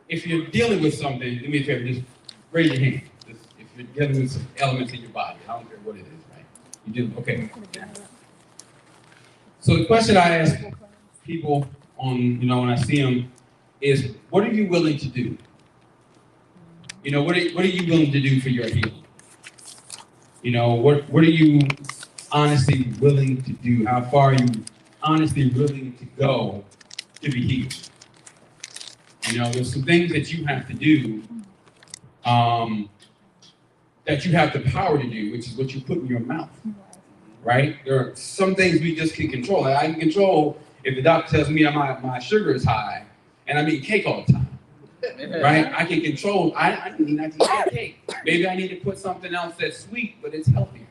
if you're dealing with something, do me a favor, just raise your hand. Just, if you're dealing with some elements in your body, I don't care what it is, right? You do, okay. So the question I ask people when I see them is, what are you willing to do? What are you willing to do for your healing? What are you honestly willing to do? How far are you honestly willing to go to be healed? There's some things that you have to do that you have the power to do, which is what you put in your mouth, right? There are some things we just can control. Like I can control if the doctor tells me my sugar is high and I'm eating cake all the time, right? I can control, I need not to eat that cake. Maybe I need to put something else that's sweet, but it's healthier.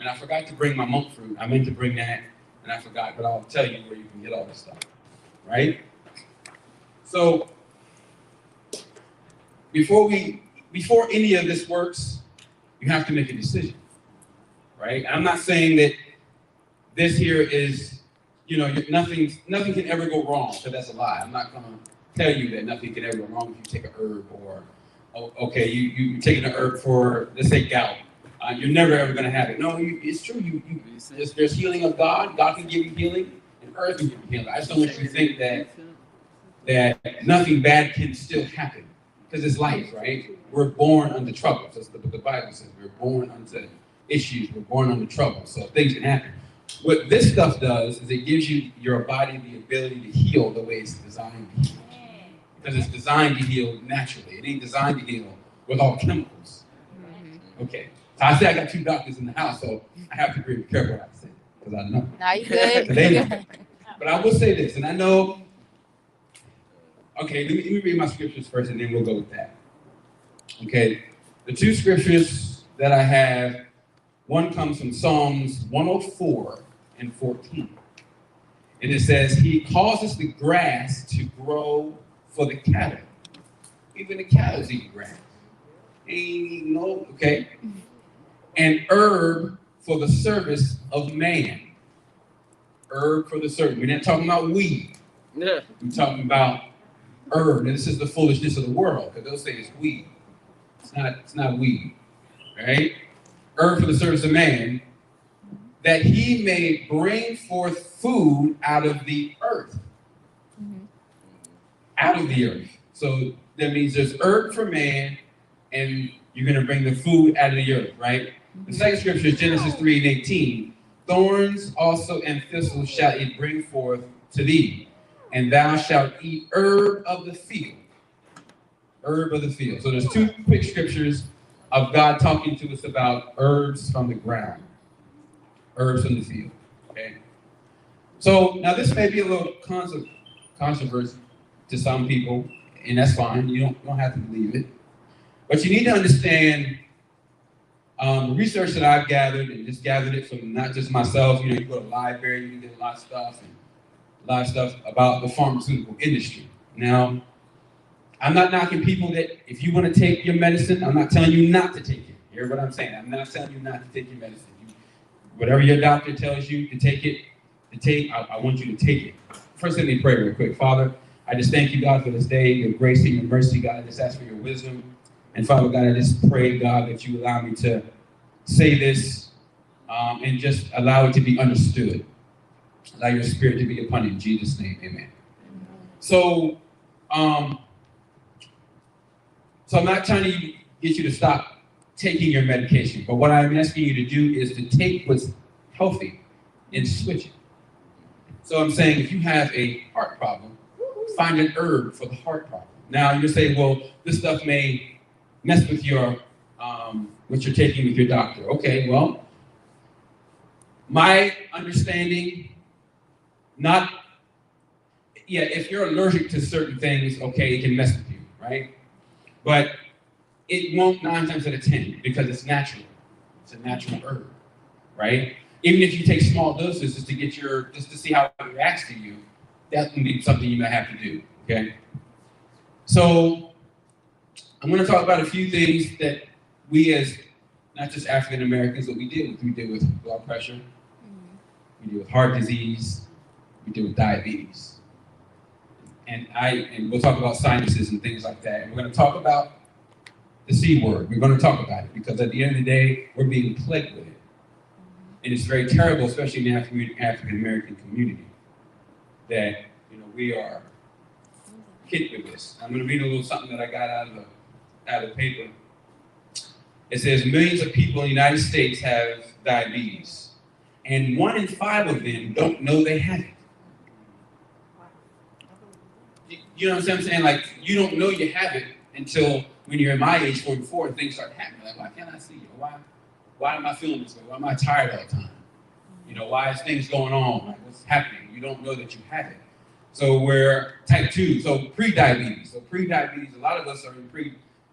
And I forgot to bring my monk fruit. I meant to bring that, and I forgot, but I'll tell you where you can get all this stuff, right? So, before any of this works, you have to make a decision, right? And I'm not saying that this here is, nothing can ever go wrong, because that's a lie. I'm not going to tell you that nothing can ever go wrong if you take an herb or, okay, you're taking an herb for, let's say, gout. You're never ever going to have it. No, it's true. There's healing of God. God can give you healing, and earth can give you healing. I just don't want you to think that nothing bad can still happen, because it's life, right? We're born under trouble. That's what the Bible says. We're born under issues. We're born under trouble. So things can happen. What this stuff does is it gives your body the ability to heal the way it's designed to heal. Because it's designed to heal naturally. It ain't designed to heal with all chemicals. Okay. So I say I got two doctors in the house, so I have to be careful what I say, because I know. Now you good. But I will say this, and I know. Okay, let me read my scriptures first, and then we'll go with that. Okay, the two scriptures that I have, one comes from Psalms 104 and 14. And it says, he causes the grass to grow for the cattle. Even the cattle eat grass. Okay. And herb for the service of man. Herb for the service. We're not talking about weed. Yeah. We're talking about herb. And this is the foolishness of the world, because they'll say it's weed. It's not weed. Right? Herb for the service of man, that he may bring forth food out of the earth. Out of the earth. So that means there's herb for man, and you're going to bring the food out of the earth, right? The second scripture is Genesis 3:18. Thorns also and thistles shall it bring forth to thee, and thou shalt eat herb of the field. Herb of the field. So there's two quick scriptures of God talking to us about herbs from the ground. Herbs from the field. Okay. So now this may be a little controversy to some people, and that's fine. You don't have to believe it. But you need to understand the research that I've gathered, and just gathered it from not just myself. You go to the library, you can get a lot of stuff about the pharmaceutical industry. Now, I'm not knocking people that if you want to take your medicine, I'm not telling you not to take it. You hear what I'm saying? I'm not telling you not to take your medicine. Whatever your doctor tells you to take it, I want you to take it. First, let me pray real quick. Father, I just thank you, God, for this day, your grace and your mercy, God. I just ask for your wisdom. And Father God, I just pray, God, that you allow me to say this and just allow it to be understood. Allow your spirit to be upon it. In Jesus' name, amen. So I'm not trying to get you to stop taking your medication, but what I'm asking you to do is to take what's healthy and switch it. So I'm saying if you have a heart problem, find an herb for the heart problem. Now you're saying, well, this stuff may mess with your what you're taking with your doctor. Okay, well, my understanding, if you're allergic to certain things, okay, it can mess with you, right? But it won't 9 times out of 10 because it's natural. It's a natural herb, right? Even if you take small doses just to see how it reacts to you, that can be something you might have to do, okay? So I'm going to talk about a few things that we as not just African Americans, but we deal with. We deal with blood pressure, we deal with heart disease, we deal with diabetes. and we'll talk about sinuses and things like that. And we're going to talk about the C word. We're going to talk about it because at the end of the day, we're being plagued with it. And it's very terrible, especially in the African American community, that we are hit with this. I'm going to read a little something that I got out of the paper. It says millions of people in the United States have diabetes, and 1 in 5 of them don't know they have it. You know what I'm saying? Like, you don't know you have it until when you're in my age, 44, and things start happening. Like, why can't I see it? Why am I feeling this way? Why am I tired all the time? Why is things going on? Like, what's happening? You don't know that you have it. So we're type 2, so pre-diabetes. So pre-diabetes, a lot of us are in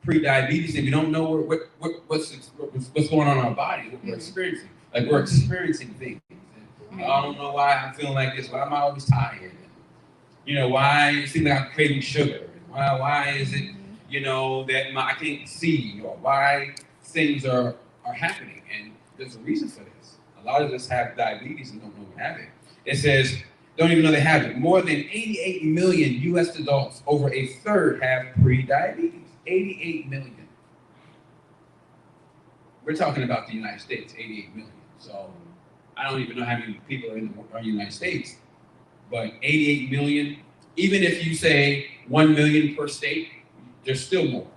pre-diabetes, and we don't know what's going on in our body, what we're experiencing. Like, we're experiencing things. And I don't know why I'm feeling like this. Why am I always tired? Why it seems like I'm craving sugar? Why is it, that I can't see, or why things are happening? And there's a reason for this. A lot of us have diabetes and don't know we have it. It says, don't even know they have it. More than 88 million U.S. adults, over a third, have pre-diabetes. 88 million. We're talking about the United States, 88 million. So I don't even know how many people are in the United States, but 88 million, even if you say 1 million per state, there's still more.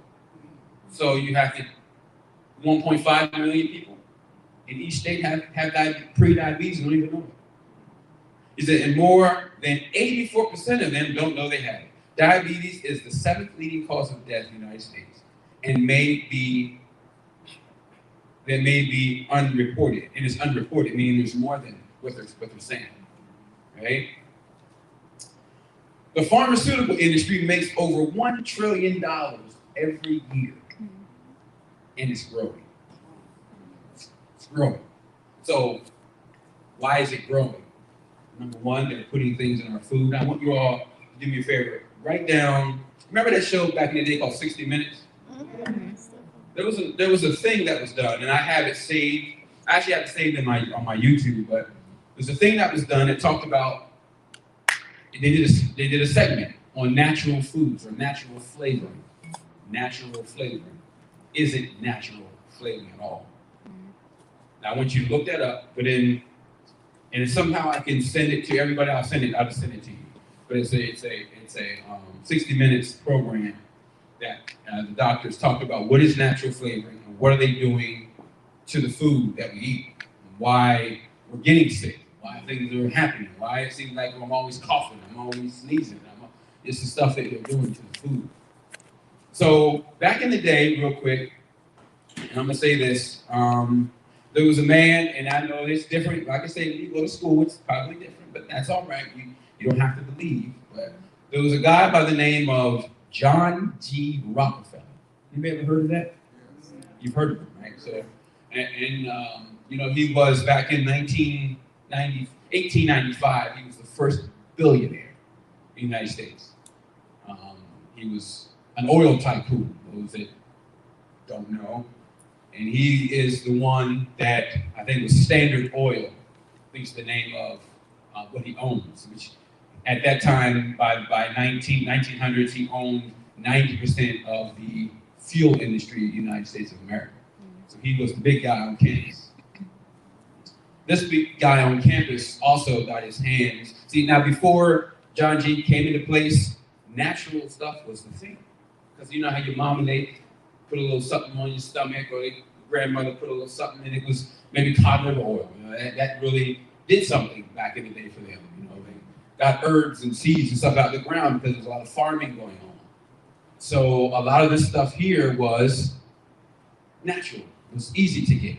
So you have 1.5 million people in each state have pre-diabetes and don't even know it. He said, and more than 84% of them don't know they have it. Diabetes is the 7th leading cause of death in the United States, and may be unreported. And it's unreported, meaning there's more than what they're saying, right? The pharmaceutical industry makes over $1 trillion every year, and it's growing. It's growing. So why is it growing? Number one, they're putting things in our food. I want you all to do me a favor. Write down, remember that show back in the day called 60 Minutes? Mm-hmm. There was a thing that was done, and I have it saved. I actually have it saved on my YouTube, but there's a thing that was done that talked about, they did a segment on natural foods or natural flavoring. Natural flavoring isn't natural flavoring at all. Now I want you to look that up, but then, and if somehow I can send it to everybody, I'll just send it to you. But it's a 60 Minutes program that the doctors talk about what is natural flavoring and what are they doing to the food that we eat, and why we're getting sick, why things are happening, why it seems like I'm always coughing, I'm always sneezing. It's the stuff that they're doing to the food. So back in the day, real quick, and I'm gonna say this, there was a man, and I know it's different. Like I say, when you go to school, it's probably different, but that's all right. You don't have to believe. But there was a guy by the name of John G. Rockefeller. You ever heard of that? You've heard of him, right? So, he was back in 1895. He was the first billionaire in the United States. He was an oil tycoon. Those that don't know. And he is the one that I think was Standard Oil, I think it's the name of what he owns, which at that time, by 1900s, he owned 90% of the fuel industry in the United States of America. So he was the big guy on campus. This big guy on campus also got his hands. See, now before John G came into place, natural stuff was the thing. Because you know how your mom and they put a little something on your stomach, or your grandmother put a little something, and it was maybe cod liver oil. That really did something back in the day for them. They got herbs and seeds and stuff out of the ground because there's a lot of farming going on. So a lot of this stuff here was natural. It was easy to get.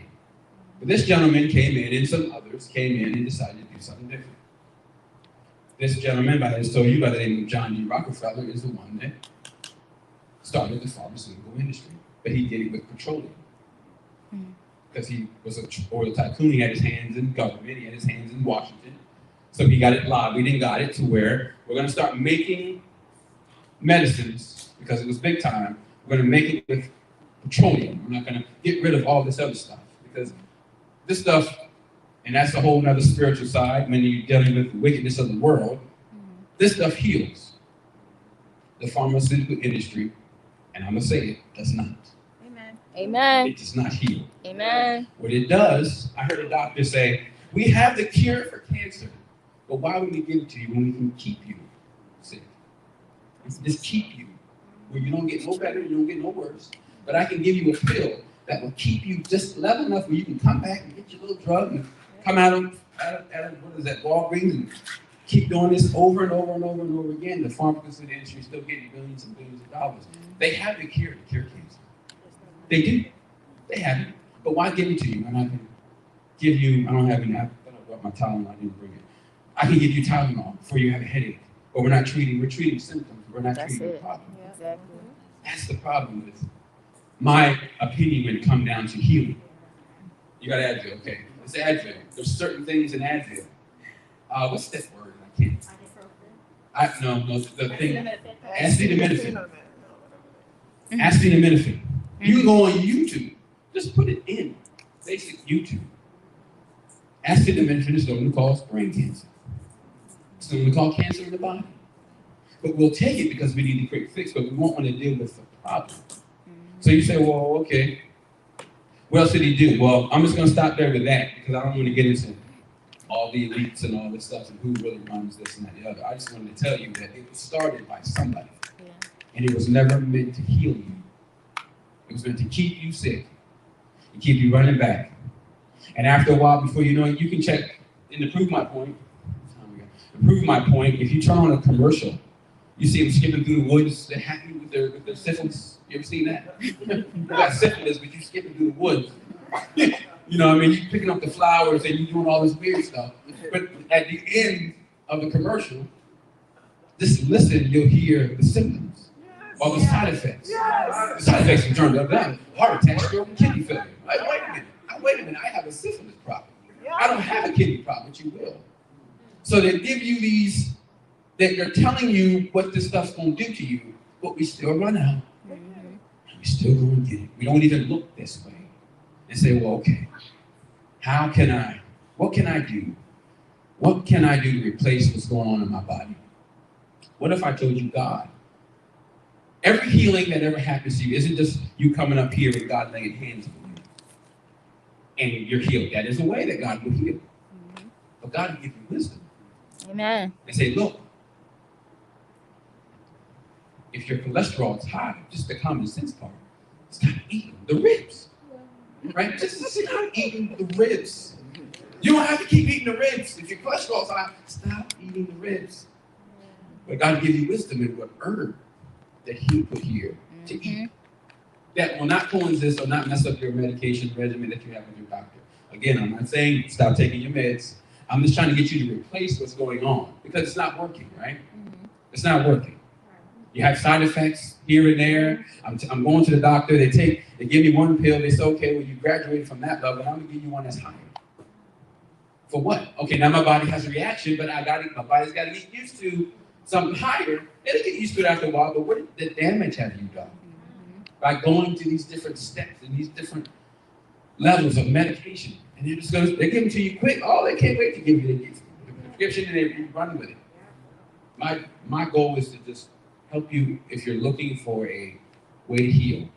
But this gentleman came in, and some others came in and decided to do something different. This gentleman, by the name of John G. Rockefeller, is the one that started the pharmaceutical industry, but he did it with petroleum. Because he was an oil tycoon, he had his hands in government, he had his hands in Washington. So he got it lobbied and got it to where we're going to start making medicines, because it was big time, we're going to make it with petroleum. We're not going to get rid of all this other stuff, because this stuff, and that's a whole nother spiritual side when you're dealing with the wickedness of the world, this stuff heals. the pharmaceutical industry, and I'm going to say it, does not. Amen. It does not heal. Amen. What it does, I heard a doctor say, we have the cure for cancer, but why would we give it to you when we can keep you sick? Just keep you, where you don't get no better, you don't get no worse, but I can give you a pill that will keep you just level enough where you can come back and get your little drug and come out of what is that, Walgreens, and keep doing this over and over and over and over again. The pharmaceutical industry is still getting billions and billions of dollars. They have the cure to cure cancer. They do. They have it. But why give it to you? And I can give you, I don't have any, I brought my Tylenol, I didn't bring it. I can give you Tylenol before you have a headache. But we're treating symptoms. We're not treating the problem. Yeah. Exactly. That's the problem with my opinion when it comes down to healing. You got Advil, okay. It's Advil. There's certain things in Advil. What's that word? I can't. No, the thing. Acetaminophen. Acetaminophen. You can go on YouTube. Just put it in basic YouTube. Acetaminophen is known to cause brain cancer. It's known to cause cancer in the body. But we'll take it because we need a quick fix, but we won't want to deal with the problem. So you say, well, okay, what else did he do? Well, I'm just going to stop there with that because I don't want to get into all the elites and all this stuff and who really runs this and that and the other. I just wanted to tell you that it was started by somebody. Yeah. And it was never meant to heal you. It was meant to keep you sick and keep you running back. And after a while, before you know it, you can check, and to prove my point, if you turn on a commercial, you see them skipping through the woods, they're happy with their syphilis. You ever seen that? You got syphilis, but you're skipping through the woods. You know what I mean? You're picking up the flowers and you're doing all this weird stuff. But at the end of the commercial, just listen, you'll hear the symptoms or the side effects. The side effects can turn down. Heart attack, stroke, kidney failure. Like, wait a minute, I have a syphilis problem. I don't have a kidney problem, but you will. So they give you these, they're telling you what this stuff's going to do to you, but we still run out. And we still go and get it. We don't even look this way and say, well, okay, what can I do? What can I do to replace what's going on in my body? What if I told you God? Every healing that ever happens to you isn't just you coming up here and God laying hands on you and you're healed. That is a way that God will heal. But God will give you wisdom. Amen. And say, look, if your cholesterol is high, just the common sense part, stop eating the ribs. Right? Just stop eating the ribs. You don't have to keep eating the ribs. If your cholesterol is high, stop eating the ribs. But God will give you wisdom in what herb that He put here to eat. That will not coexist or not mess up your medication regimen that you have with your doctor. Again, I'm not saying stop taking your meds. I'm just trying to get you to replace what's going on because it's not working, right? It's not working. You have side effects here and there. I'm going to the doctor. They give me one pill. They say, okay, well, you graduated from that level. I'm going to give you one that's higher. For what? Okay, now my body has a reaction, but my body's got to get used to something higher. It'll get used to it after a while, but what the damage have you done? By going to these different steps and these different levels of medication. And they're giving to you quick. Oh, they can't wait to give you the prescription and they run with it. My goal is to just help you if you're looking for a way to heal.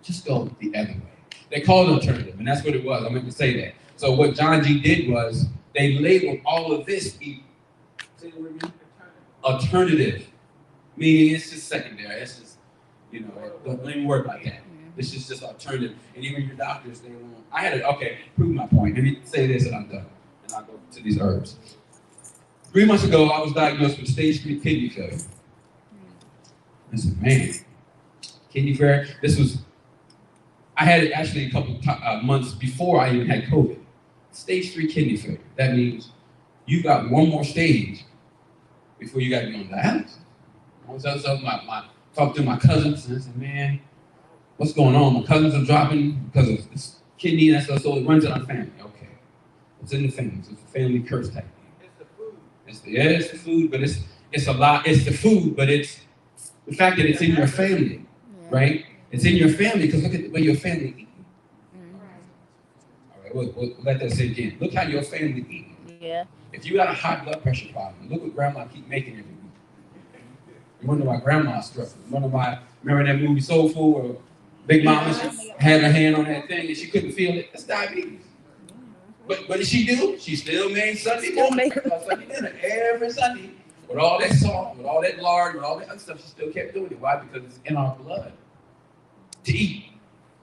Just go the other way. They call it alternative, and that's what it was. I meant to say that. So what John G. did was they labeled all of this alternative, meaning it's just secondary. It's just, don't even worry about that. This is just alternative. And even your doctors, they won't. Prove my point. Let me say this and I'm done. And I'll go to these herbs. 3 months ago, I was diagnosed with stage 3 kidney failure. I said, man, kidney failure. I had it actually a couple months before I even had COVID. Stage 3 kidney failure. That means you got one more stage before you got to be on dialysis. I talked to my cousins and I said, man, what's going on? My cousins are dropping because of this kidney and stuff, so it runs in our family. Okay. It's in the family. It's a family curse type thing. It's the food. It's the food, but it's a lot. It's the food, but it's the fact that it's in your family, right? It's in your family because look at the way your family eats. All right, we'll let that sink in. Look how your family eats. Yeah. If you got a high blood pressure problem, look what grandma keep making every week. One of my grandma's struggled. Remember that movie Soul Food where Big Mama had her hand on that thing and she couldn't feel it? That's diabetes. But what did she do? She still made Sunday morning, Sunday dinner every Sunday with all that salt, with all that lard, with all that other stuff. She still kept doing it. Why? Because it's in our blood to eat.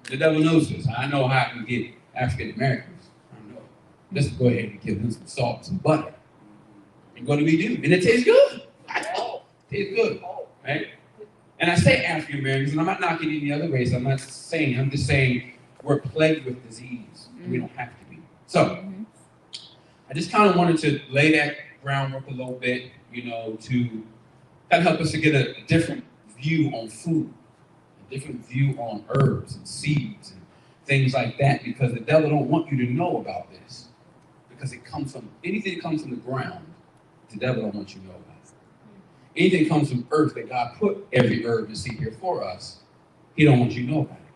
The devil knows this. I know how I can get African Americans. I know. Let's go ahead and give them some salt, some butter. And what do we do? And it tastes good. I know. It tastes good. Right? And I say African Americans, and I'm not knocking any other race. I'm just saying we're plagued with disease. And we don't have to be. So I just kind of wanted to lay that groundwork a little bit, to kind of help us to get a different view on food, a different view on herbs and seeds and things like that, because the devil don't want you to know about this, because it comes from anything that comes from the ground. The devil don't want you to know about it. Anything that comes from earth that God put every herb and seed here for us, he don't want you to know about it,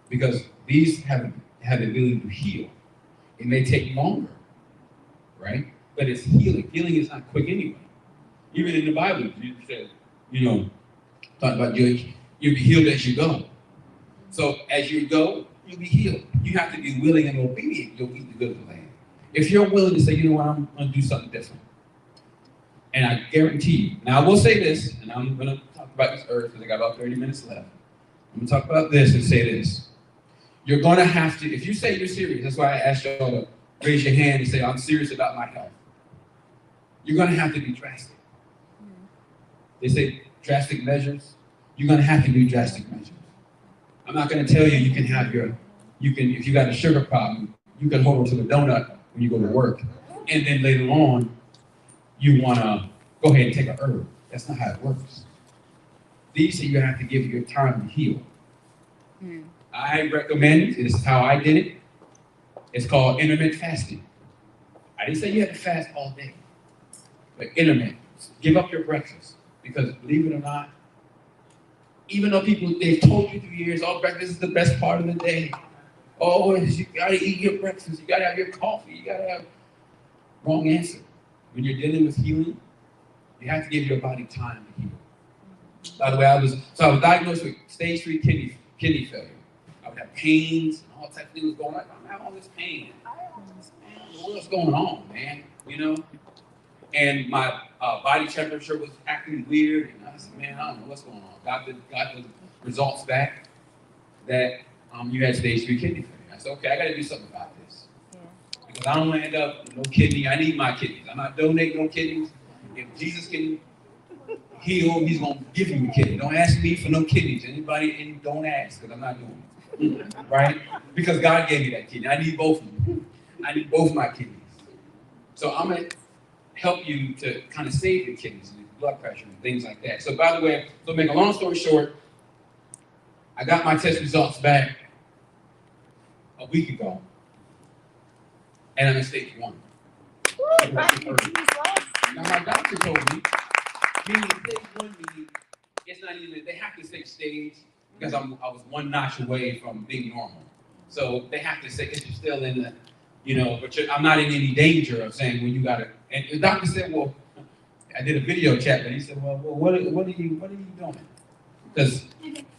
because these have the ability to heal. It may take longer, right? But it's healing. Healing is not quick anyway. Even in the Bible, you said, talk about you'll be healed as you go. So as you go, you'll be healed. You have to be willing and obedient. You'll eat the good of the land. If you're willing to say, you know what, I'm going to do something different. And I guarantee you, now I will say this, and I'm going to talk about this earth because I got about 30 minutes left. I'm going to talk about this and say this. You're going to have to, if you say you're serious, that's why I asked y'all to raise your hand and say, I'm serious about my health. You're going to have to be drastic. They say drastic measures. You're going to have to do drastic measures. I'm not going to tell you you can have if you got a sugar problem, you can hold on to the donut when you go to work. And then later on, you want to go ahead and take a herb. That's not how it works. These are you have to give your time to heal. I recommend, this is how I did it. It's called intermittent fasting. I didn't say you had to fast all day, but intermittent. Give up your breakfast, because believe it or not, even though they've told you through years, breakfast is the best part of the day. Oh, you gotta eat your breakfast, you gotta have your coffee, you gotta have, wrong answer. When you're dealing with healing, you have to give your body time to heal. By the way, I was diagnosed with stage 3 kidney failure. I would have pains and all types of things going on. I'm having all this pain. What's going on, man? And my body temperature was acting weird. And I said, man, I don't know what's going on. Got the results back that you had stage 3 kidney failure. I said, okay, I got to do something about this. Because I don't want to end up with no kidney. I need my kidneys. I'm not donating no kidneys. If Jesus can heal, he's going to give you a kidney. Don't ask me for no kidneys. Anybody, don't ask, because I'm not doing it. Right? Because God gave me that kidney. I need both of them. I need both my kidneys. So I'm going to help you to kind of save your kidneys and blood pressure and things like that. So by the way, to make a long story short, I got my test results back a week ago, and I'm in stage 1. Now my doctor told me, meaning stage 1 meaning it's not even, they have to say stage, because I was one notch away from being normal. So they have to say, if you're still in the, but I'm not in any danger of saying, well, you got to, and the doctor said, well, I did a video chat, but he said, well, what are you doing? Because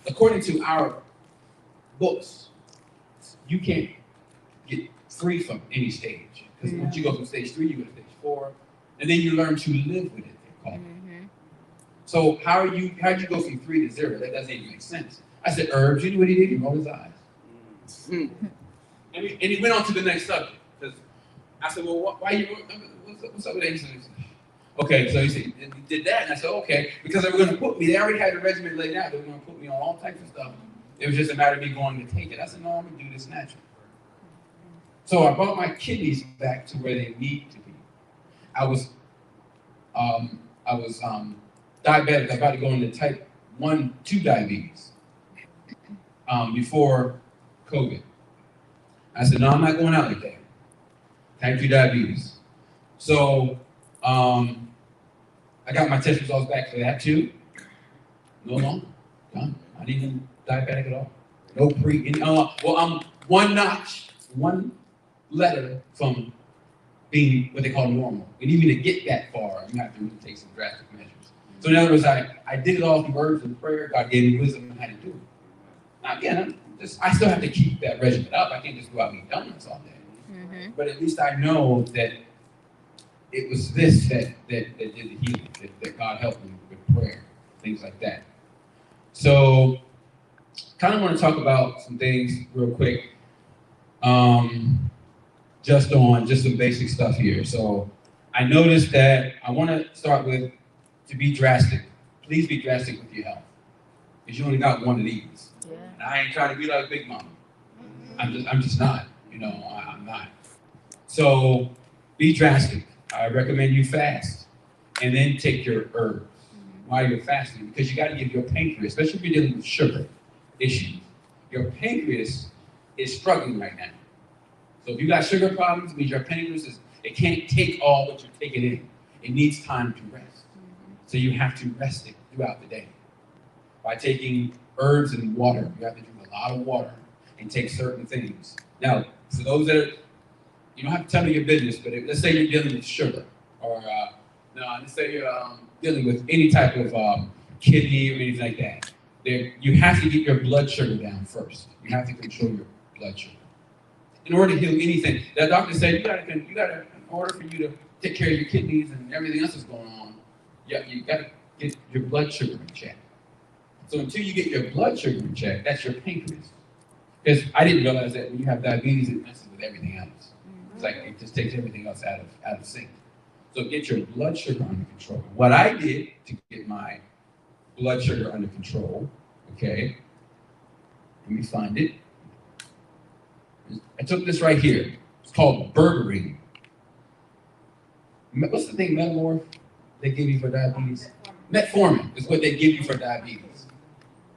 according to our books, you can't get free from any stage. Because once you go from stage 3, you go to stage 4, and then you learn to live with it, they call it. So how'd you go from 3 to 0? That doesn't even make sense. I said, herbs. You know what he did? He rolled his eyes. And he went on to the next subject. Because I said, well, why you, what's up with that? He said, okay, so he did that. And I said, okay, because they were going to put me, they already had the regimen laid out. They were going to put me on all types of stuff. It was just a matter of me going to take it. I said, no, I'm going to do this naturally. So I brought my kidneys back to where they need to be. I was diabetic. I was about to go into type 1, 2 diabetes before COVID. I said, no, I'm not going out like that. Type 2 diabetes. So I got my test results back for that too. No longer. Done. Not even diabetic at all. No well, I'm one notch, one letter from being what they call normal. And even to get that far, you have to really take some drastic measures. So in other words, I did it all through words and prayer. God gave me wisdom on how to do it. Now again, I still have to keep that regimen up. I can't just go out and eat donuts all day. Mm-hmm. But at least I know that it was this that did the healing, that God helped me with prayer, things like that. So kind of want to talk about some things real quick. Just some basic stuff here. So I noticed that I want to start with to be drastic. Please be drastic with your health. Because you only got one of these. Yeah. And I ain't trying to be like Big Mama. I'm just not. I'm not. So be drastic. I recommend you fast. And then take your herbs while you're fasting. Because you got to give your pancreas, especially if you're dealing with sugar issues. Your pancreas is struggling right now. So if you got sugar problems, it means your pancreas it can't take all what you're taking in. It needs time to rest. So you have to rest it throughout the day. By taking herbs and water, you have to drink a lot of water and take certain things. Now, for those that you don't have to tell me your business, but let's say you're dealing with sugar, or let's say you're dealing with any type of kidney or anything like that. You have to get your blood sugar down first. You have to control your blood sugar. In order to heal anything, that doctor said you gotta, in order for you to take care of your kidneys and everything else that's going on, you gotta get your blood sugar in check. So until you get your blood sugar in check, that's your pancreas. Because I didn't realize that when you have diabetes, it messes with everything else. It's like it just takes everything else out of sync. So get your blood sugar under control. What I did to get my blood sugar under control, okay, let me find it. I took this right here. It's called berberine. What's the thing, Metamorph, they give you for diabetes? Metformin is what they give you for diabetes,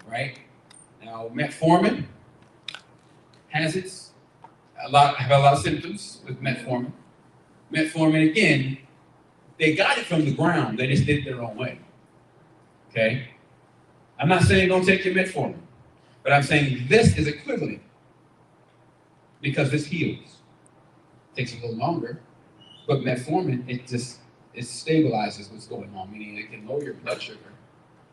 right? Now, metformin have a lot of symptoms with metformin. Metformin, again, they got it from the ground. They just did it their own way, okay? I'm not saying don't take your metformin, but I'm saying this is equivalent because this heals. It takes a little longer, but metformin, it stabilizes what's going on, meaning it can lower your blood sugar,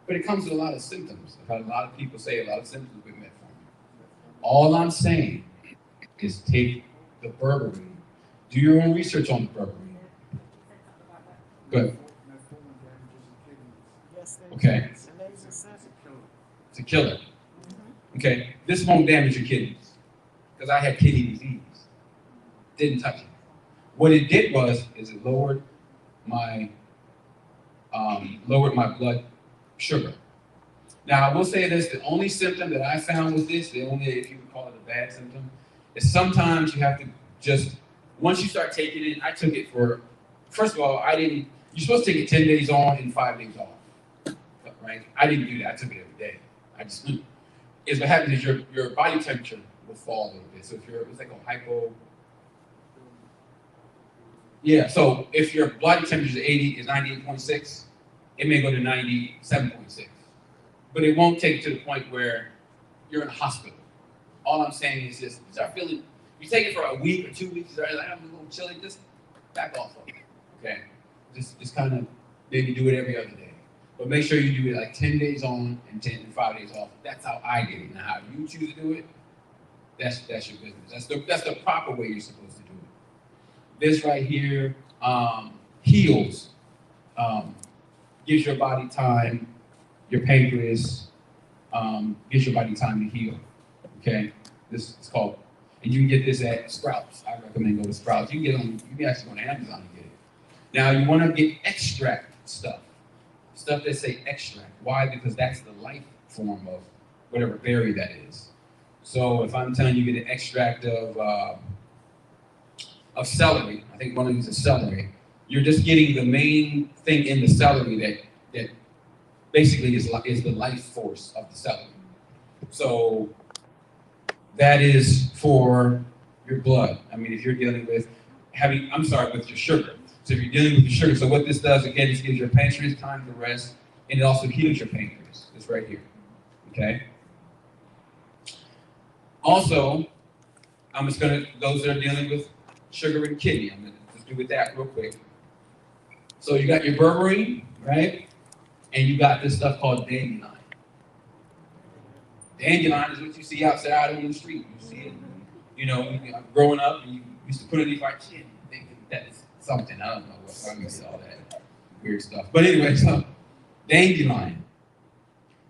but it comes with a lot of symptoms. I've had a lot of people say a lot of symptoms with metformin. All I'm saying is take the berberine. Do your own research on the berberine. Good. Okay. It's a killer. Okay. This won't damage your kidneys because I had kidney disease. Didn't touch it. What it did is it lowered my blood sugar. Now I will say this: the only symptom that I found with this, the only, if you would call it a bad symptom, is sometimes you have to just, once you start taking it, I took it for, first of all, you're supposed to take it 10 days on and 5 days off, right? I didn't do that. I took it every day. I just knew. What happens is your body temperature will fall a little bit. So it's like a hypo. Yeah, so if your body temperature is 98.6, it may go to 97.6. But it won't take it to the point where you're in a hospital. All I'm saying is just start feeling, you take it for a week or 2 weeks, you start like, I'm a little chilly, just back off of it, okay? Just kind of maybe do it every other day. But make sure you do it like 10 days on and 5 days off. That's how I did it. Now, how you choose to do it, that's your business. That's the proper way you're supposed to do it. This right here heals, gives your body time, your pancreas, gives your body time to heal. Okay, this is called, and you can get this at Sprouts. I recommend go to Sprouts. You can actually go to Amazon and get it. Now you want to get extract stuff that say extract. Why? Because that's the life form of whatever berry that is. So if I'm telling you get an extract of celery, I think one of these is celery. You're just getting the main thing in the celery that basically is the life force of the celery. So that is for your blood. I mean, if you're dealing with with your sugar. So if you're dealing with your sugar, so what this does, again, is gives your pancreas time to rest, and it also heals your pancreas. It's right here, okay? Also, I'm just gonna, those that are dealing with sugar and kidney, I'm gonna just do with that real quick. So you got your berberine, right? and you got this stuff called dandelion. Dandelion is what you see outside on the street. You see it, growing up, and you used to put it in like shit, thinking that's something. I don't know what I used to all that weird stuff. But anyway, so dandelion.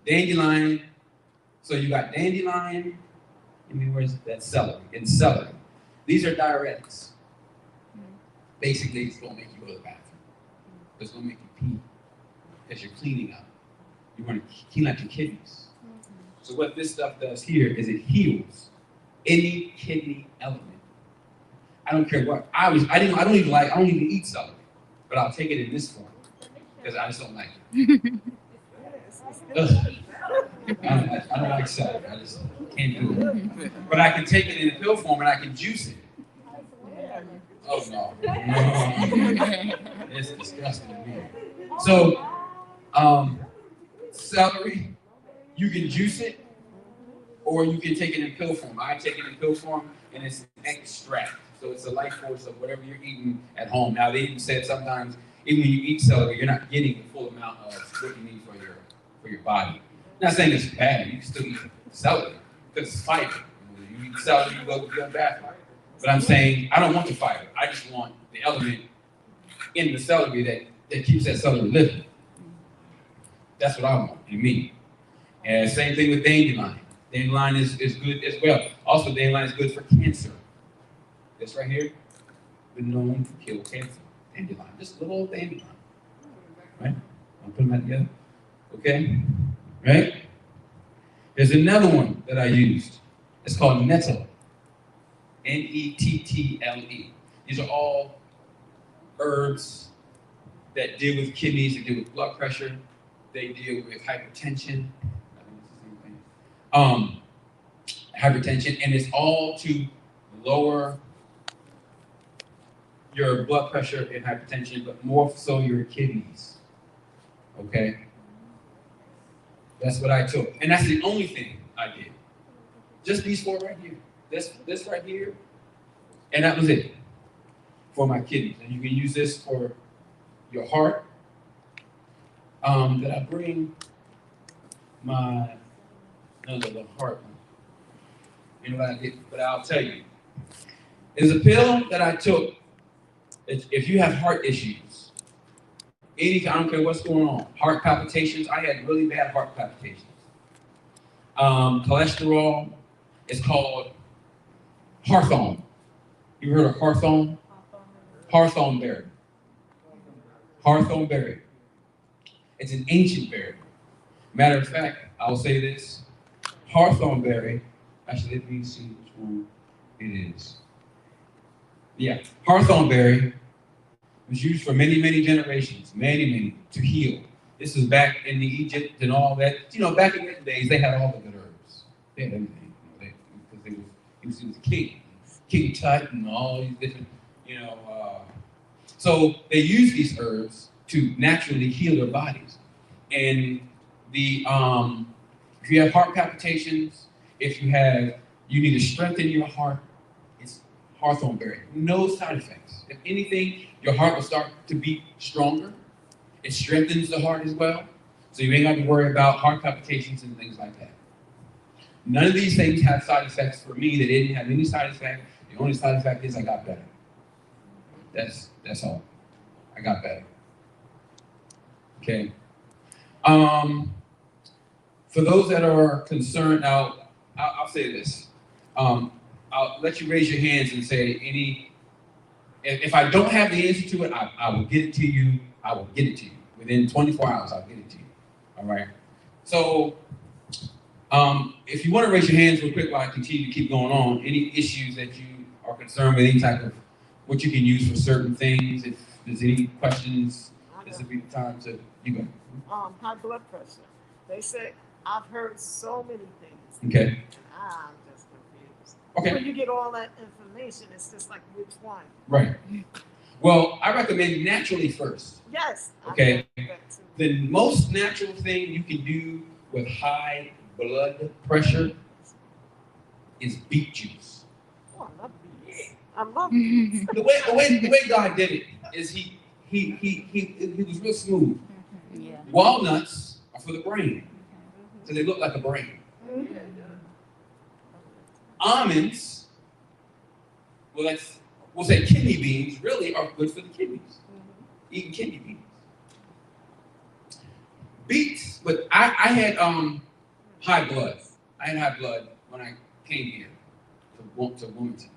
Dandelion. So you got dandelion. Where's that celery? And celery. These are diuretics. Basically, it's going to make you go to the bathroom. It's going to make you pee because you're cleaning up. You want to clean out your kidneys. So what this stuff does here is it heals any kidney element. I don't care what. I don't even eat celery, but I'll take it in this form because I just don't like it. I don't like celery. I just can't do it. But I can take it in a pill form and I can juice it. Oh no. It's disgusting to me. So, celery, you can juice it or you can take it in pill form. I take it in pill form and it's an extract. So it's a life force of whatever you're eating at home. Now they even said sometimes even when you eat celery, you're not getting the full amount of what you need for your body. I'm not saying it's bad. You can still eat celery because it's fiber. You eat celery, you go to the bathroom. But I'm saying I don't want the fiber. I just want the element in the celery that keeps that celery living. That's what I want in me. And same thing with dandelion. Dandelion is good as well. Also, dandelion is good for cancer. This right here, been known to kill cancer. Dandelion, just a little old dandelion. Right? I'll put them out together. Okay? Right? There's another one that I used. It's called nettle. Nettle. These are all herbs that deal with kidneys, they deal with blood pressure, they deal with hypertension. Hypertension, and it's all to lower your blood pressure and hypertension, but more so your kidneys. Okay? That's what I took. And that's the only thing I did. Just these four right here. This right here. And that was it for my kidneys. And you can use this for your heart. Did I bring my the heart one? You know what I did? But I'll tell you. It's a pill that I took. If you have heart issues, I don't care what's going on, heart palpitations. I had really bad heart palpitations. Cholesterol. It's called Hawthorne. You heard of Hawthorne? Hawthorne berry. Hawthorne berry. It's an ancient berry. Matter of fact, I'll say this. Hawthorne berry. Actually, let me see which one it is. Yeah, Hawthorne berry was used for many, many generations, many, to heal. This is back in the Egypt and all that. Back in the days, they had all the good herbs. They had everything. Because he was King Tut and all these different, so they use these herbs to naturally heal their bodies. And if you have heart palpitations, if you need to strengthen your heart, it's Hawthorne berry. No side effects. If anything, your heart will start to beat stronger. It strengthens the heart as well. So you ain't got to worry about heart palpitations and things like that. None of these things have side effects for me. They didn't have any side effect. The only side effect is I got better. That's all. I got better. Okay. For those that are concerned, now I'll say this. I'll let you raise your hands and say if I don't have the answer to it, I will get it to you. I will get it to you. Within 24 hours, I'll get it to you. All right? So if you want to raise your hands real quick while I continue to keep going on, any issues that you are concerned with, any type of what you can use for certain things, if there's any questions, this would be the time to, you go. High blood pressure. They say, I've heard so many things. Okay. I'm just confused. Okay. When you get all that information, it's just like, which one? Right. Well, I recommend naturally first. Yes. Okay. The most natural thing you can do with high blood pressure is beet juice. Oh, I love beets. I love beets. The way God did it is he was real smooth. Yeah. Walnuts are for the brain, so they look like a brain. Almonds, well, we'll say kidney beans, really are good for the kidneys. Eating kidney beans. Beets, but I had high blood. I had high blood when I came here to Wilmington.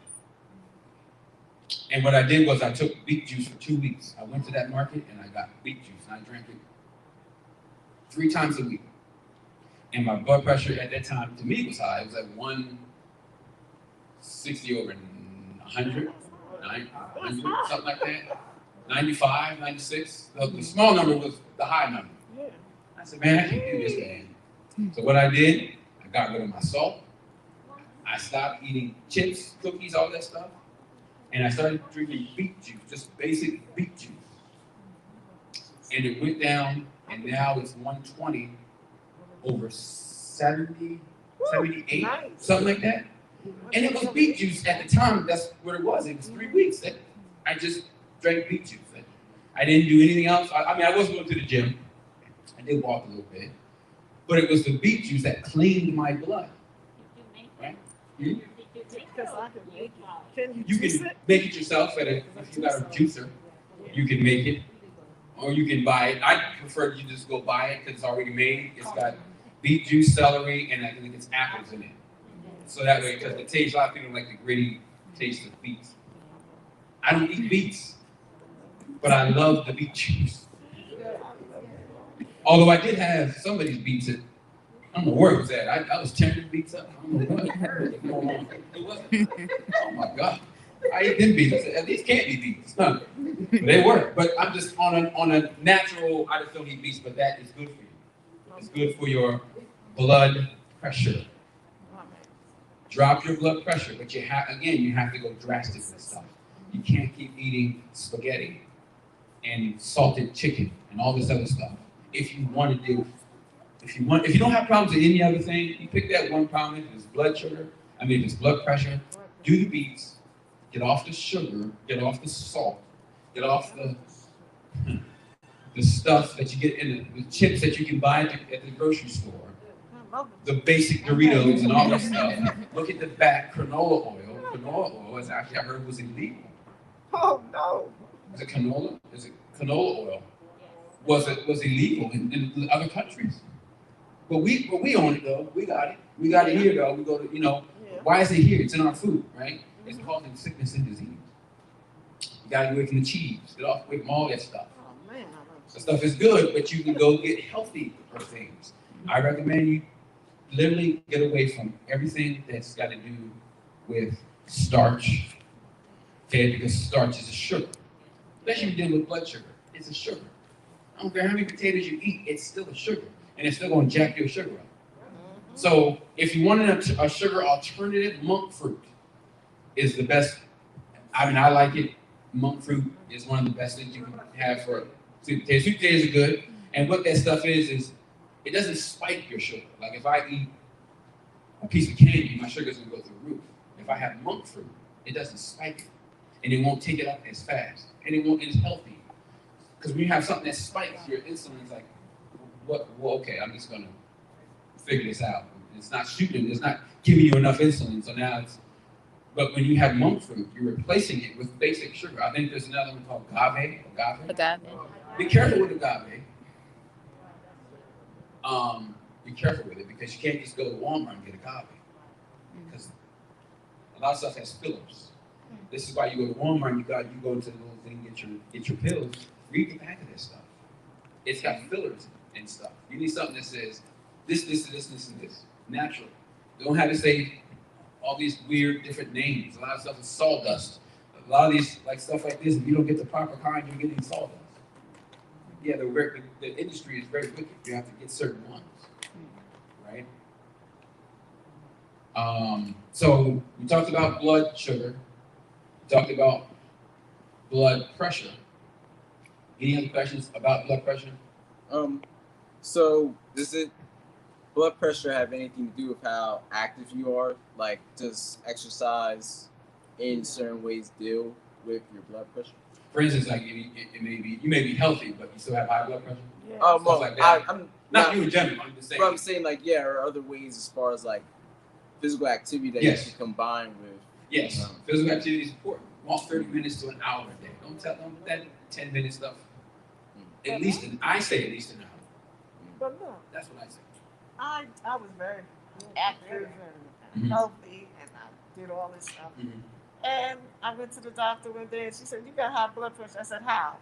And what I did was I took beet juice for 2 weeks. I went to that market and I got beet juice and I drank it 3 times a week. And my blood pressure at that time, to me, was high. It was at 160 over 100, 100, something like that. 95, 96. The small number was the high number. I said, man, I can't do this, man. So what I did, I got rid of my salt. I stopped eating chips, cookies, all that stuff. And I started drinking beet juice, just basic beet juice. And it went down, and now it's 120 over 70, 78, nice. Something like that. And it was beet juice at the time. That's what it was. It was 3 weeks. I just drank beet juice. I didn't do anything else. I mean, I was going to the gym. I did walk a little bit. But it was the beet juice that cleaned my blood. Right? Hmm? You can make it yourself if you got a juicer. You can make it. Or you can buy it. I prefer you just go buy it because it's already made. It's got beet juice, celery, and I think it's apples in it. So that way, because the taste, a lot of people like the gritty taste of beets. I don't eat beets, but I love the beet juice. Although I did have somebody's beets at, I don't know where it was at. I was tearing beets up. I don't know what. It wasn't. Oh my God. I ate them beets. I said, these can't be beets. No. They were. But I'm just on a natural, I just don't eat beets, but that is good for you. It's good for your blood pressure. Drop your blood pressure, but you have to go drastic with stuff. You can't keep eating spaghetti and salted chicken and all this other stuff. If you want to do, if you don't have problems with any other thing, you pick that one problem. If it's blood sugar, if it's blood pressure, do the beets, get off the sugar, get off the salt, get off the stuff that you get in the chips that you can buy at the grocery store, the basic Doritos and all that stuff. Look at the back, canola oil. Canola oil is actually, I heard, was illegal. Oh no! Is it canola? Is it canola oil? Was illegal in other countries? But we own it though. We got it. We got it here though. We go to Why is it here? It's in our food, right? It's causing sickness and disease. You gotta get away from the cheese. Get off away from all that stuff. Oh man, the stuff is good, but you can go get healthy things. I recommend you literally get away from everything that's got to do with starch. Okay, because starch is a sugar. Especially when you're dealing with blood sugar. It's a sugar. I don't care how many potatoes you eat, it's still a sugar. And it's still going to jack your sugar up. So if you wanted a sugar alternative, monk fruit is the best. I mean, I like it. Monk fruit is one of the best things you can have for sweet potatoes. Sweet potatoes are good. And what that stuff is it doesn't spike your sugar. Like if I eat a piece of candy, my sugar's going to go through the roof. If I have monk fruit, it doesn't spike it. And it won't take it up as fast. And it's healthy. Because when you have something that spikes, your insulin's like, well, okay, I'm just going to figure this out. It's not giving you enough insulin, so now but when you have monk fruit, you're replacing it with basic sugar. I think there's another one called agave. Be careful with agave. Be careful with it because you can't just go to Walmart and get agave. Because a lot of stuff has fillers. This is why you go to Walmart and you go to the little thing, get your pills. Read the back of this stuff. It's got fillers and stuff. You need something that says this, and this. Natural. Don't have to say all these weird different names. A lot of stuff is sawdust. A lot of these stuff like this, if you don't get the proper kind, you're getting sawdust. Yeah, the industry is very wicked. You have to get certain ones, right? So we talked about blood sugar. We talked about blood pressure. Any other questions about blood pressure? So does blood pressure have anything to do with how active you are? Like, does exercise in certain ways deal with your blood pressure? For instance, like you may be healthy, but you still have high blood pressure. Yeah. Oh, Stuff well, like that. I'm Not you in general. I'm just saying. But I'm saying, like, yeah, or other ways as far as like physical activity that Yes. you can combine with. Yes, physical activity is important. Walk 30 minutes to an hour a day. Don't tell them that 10-minute stuff. At least, I say at least an hour. But look, That's what I say. I was very active and Mhm. healthy, and I did all this stuff. Mhm. And I went to the doctor one day, and she said, "You got high blood pressure." I said, "How?"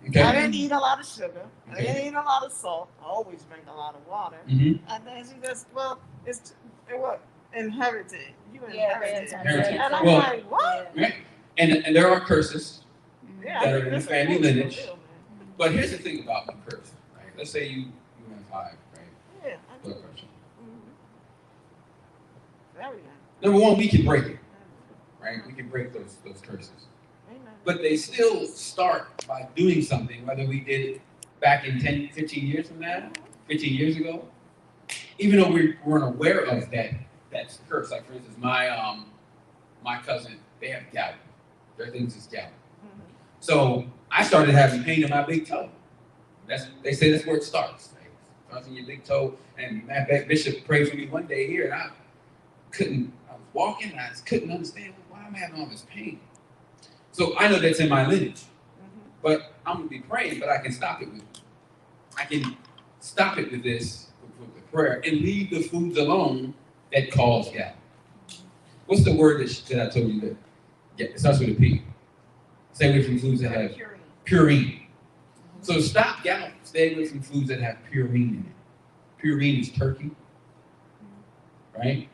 Okay. I didn't eat a lot of sugar. I Okay. didn't eat a lot of salt. I always drink a lot of water. Mhm. And then she goes, "Well, it what inherited? You Yeah, inherited." Inherited. And I'm Well- like, "What?" Right? And there are curses, Yeah, that I are think in the that's a family curse lineage. for real, man. but here's the thing about the curse, right? Let's say you have high, right, Yeah, I do. blood pressure. Very nice. Number one, we can break it, right? We can break those curses. Amen. But they still start by doing something, whether we did it back in 10, 15 years from now, 15 years ago, even though we weren't aware of that's curse. Like for instance, my cousin, they have gout. Their things is gout. So I started having pain in my big toe. They say that's where it starts. Right? It starts in your big toe. And Matt Beck Bishop prayed for me one day here, and I was walking, and I couldn't understand why I'm having all this pain. So I know that's in my lineage. But I'm gonna be praying, but I can stop it with this with the prayer and leave the foods alone that cause gout. What's the word that I told you that? Yeah, it starts with a P. Stay away from foods that have purine. So stop gout. Stay away from foods that have purine in it. Purine is turkey, right?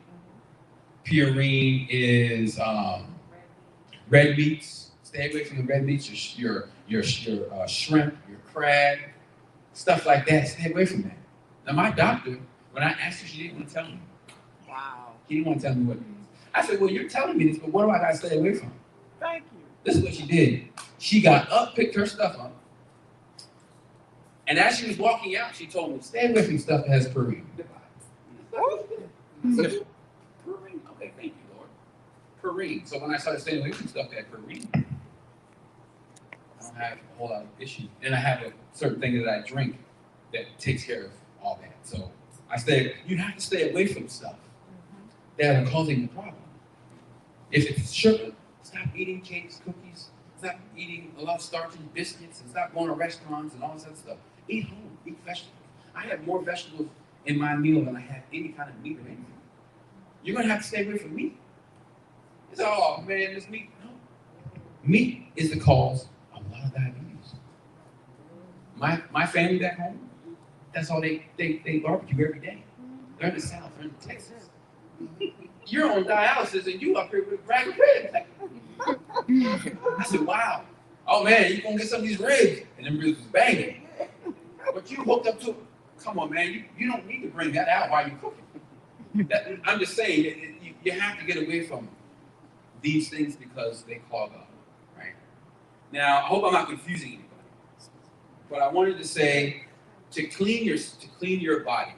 Purine is red meats. Stay away from the red meats. Your shrimp, your crab, stuff like that. Stay away from that. Now my doctor, when I asked her, she didn't want to tell me. Wow. She didn't want to tell me what it is. I said, well, you're telling me this, but what do I got to stay away from? Thank you. This is what she did. She got up, picked her stuff up, and as she was walking out, she told me, stay away from stuff that has purine. Purine? Okay, thank you, Lord. Purine. So when I started staying away from stuff that had purine, I don't have a whole lot of issues. And I have a certain thing that I drink that takes care of all that. So you have to stay away from stuff that are causing the problem. If it's sugar, stop eating cakes, cookies, stop eating a lot of starchy biscuits, and stop going to restaurants and all this other stuff. Eat home, eat vegetables. I have more vegetables in my meal than I have any kind of meat or anything. You're gonna have to stay away from meat. It's oh man, this meat. No. Meat is the cause of a lot of diabetes. My family back home, that's all they barbecue every day. They're in the South, they're in Texas. You're on dialysis and you up here with ragged ribs. I said, wow. Oh man, you gonna get some of these ribs. And them ribs was banging. But you hooked up to it. Come on, man. You don't need to bring that out while you're cooking. I'm just saying, you have to get away from these things because they clog up, right? Now, I hope I'm not confusing anybody. But I wanted to say, to clean your body,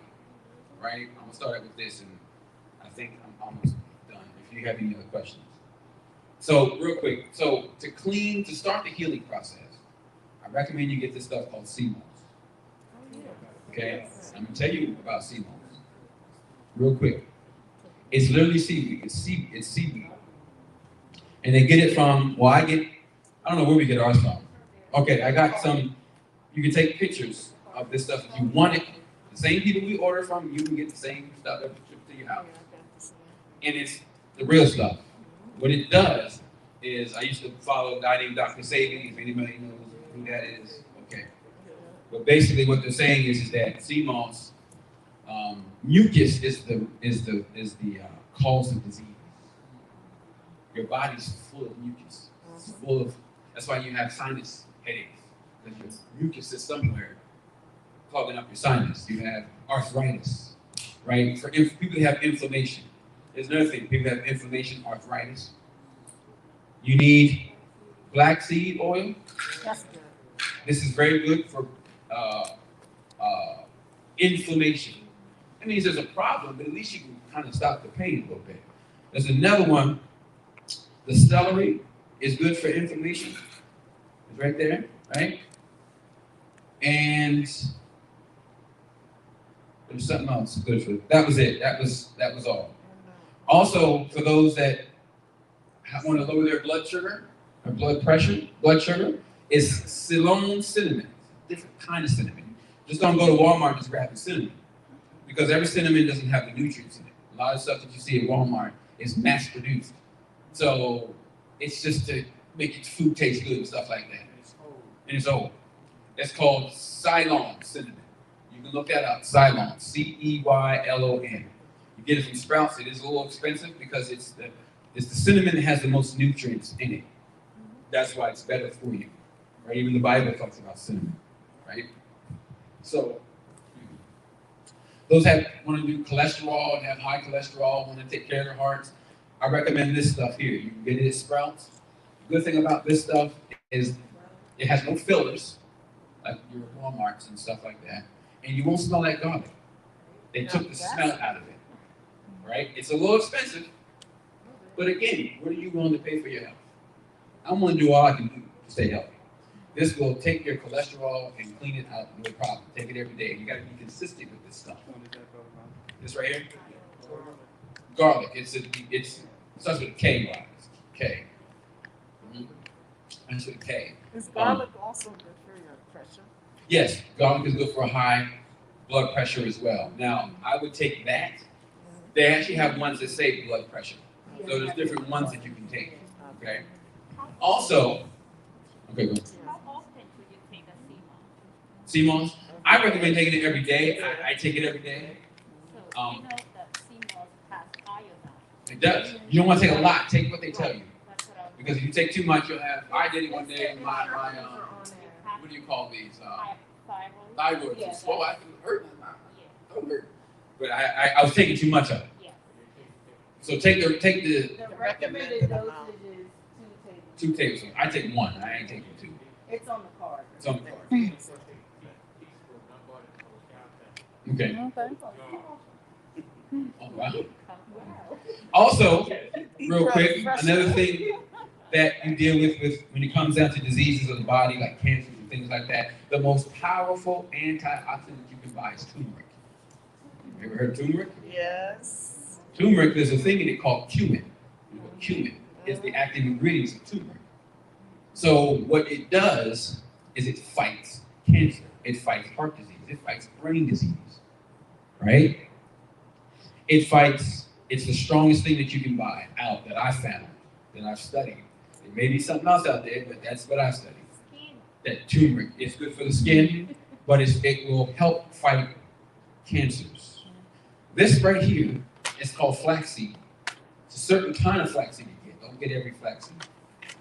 right? I'm gonna start out with this, and I think I'm almost done. If you have any other questions. So real quick, to start the healing process, I recommend you get this stuff called sea moss. Okay, I'm gonna tell you about sea moss. Real quick, it's literally seaweed. It's seaweed, and they get it from. Well, I don't know where we get ours from. Okay, I got some. You can take pictures of this stuff if you want it. The same people we order from, you can get the same stuff that shipped to your house, and it's the real stuff. What it does is, I used to follow a guy named Dr. Sabi, if anybody knows who that is, okay. But basically what they're saying is that sea moss, mucus is the cause of disease. Your body's full of mucus. It's that's why you have sinus headaches, because your mucus is somewhere clogging up your sinus. You have arthritis, right? For people who have inflammation. There's another thing, people have inflammation, arthritis. You need black seed oil. That's good. This is very good for inflammation. That means there's a problem, but at least you can kind of stop the pain a little bit. There's another one, the celery is good for inflammation. right there, right? And there's something else good for it. That was it. That was all. Also, for those that want to lower their blood sugar or blood sugar, is Ceylon cinnamon, different kind of cinnamon. Just don't go to Walmart and just grab the cinnamon, because every cinnamon doesn't have the nutrients in it. A lot of stuff that you see at Walmart is mass produced, so it's just to make your food taste good and stuff like that. And it's old. It's called Ceylon cinnamon. You can look that up. Ceylon, Ceylon. You get it from Sprouts. It is a little expensive because it's the cinnamon that has the most nutrients in it. That's why it's better for you. Right? Even the Bible talks about cinnamon. Right? So those that want to do cholesterol and have high cholesterol, want to take care of their hearts, I recommend this stuff here. You can get it at Sprouts. The good thing about this stuff is it has no fillers, like your Walmarts and stuff like that, and you won't smell that garlic. They took the smell out of it. Right? It's a little expensive, but again, what are you willing to pay for your health? I'm going to do all I can do to stay healthy. This will take your cholesterol and clean it out, no problem. Take it every day. You got to be consistent with this stuff. This right here, garlic. It starts with a K, guys. K. That's with a K. Is garlic also good for your pressure? Yes, garlic is good for high blood pressure as well. Now, I would take that. They actually have ones that say blood pressure. So there's different ones that you can take. Okay. Also, okay, go ahead. How often would you take a sea moss? I recommend taking it every day. I take it every day. So you know that sea moss has iodine. It does. You don't want to take a lot. Take what they tell you. That's what I was Because if you take too much, you'll have. I did it one day. My what do you call these? Thyroid. Yeah, Well, I hurt. Don't hurt. But I was taking too much of it. Yeah. So take the The recommended dosage is 2 tablespoons. 2 tablespoons. I take 1. I ain't taking 2. It's on the card. It's on the card. Okay. Oh, wow. Also, real quick, another thing that you deal with when it comes down to diseases of the body, like cancers and things like that, the most powerful antioxidant that you can buy is turmeric. You ever heard of turmeric? Yes. Turmeric, there's a thing in it called cumin. Cumin is the active ingredients of turmeric. So what it does is it fights cancer. It fights heart disease. It fights brain disease. Right? It's the strongest thing that you can buy out that I found, that I've studied. There may be something else out there, but that's what I studied. That turmeric is good for the skin, but it will help fight cancers. This right here is called flaxseed. It's a certain kind of flaxseed you get. Don't get every flaxseed.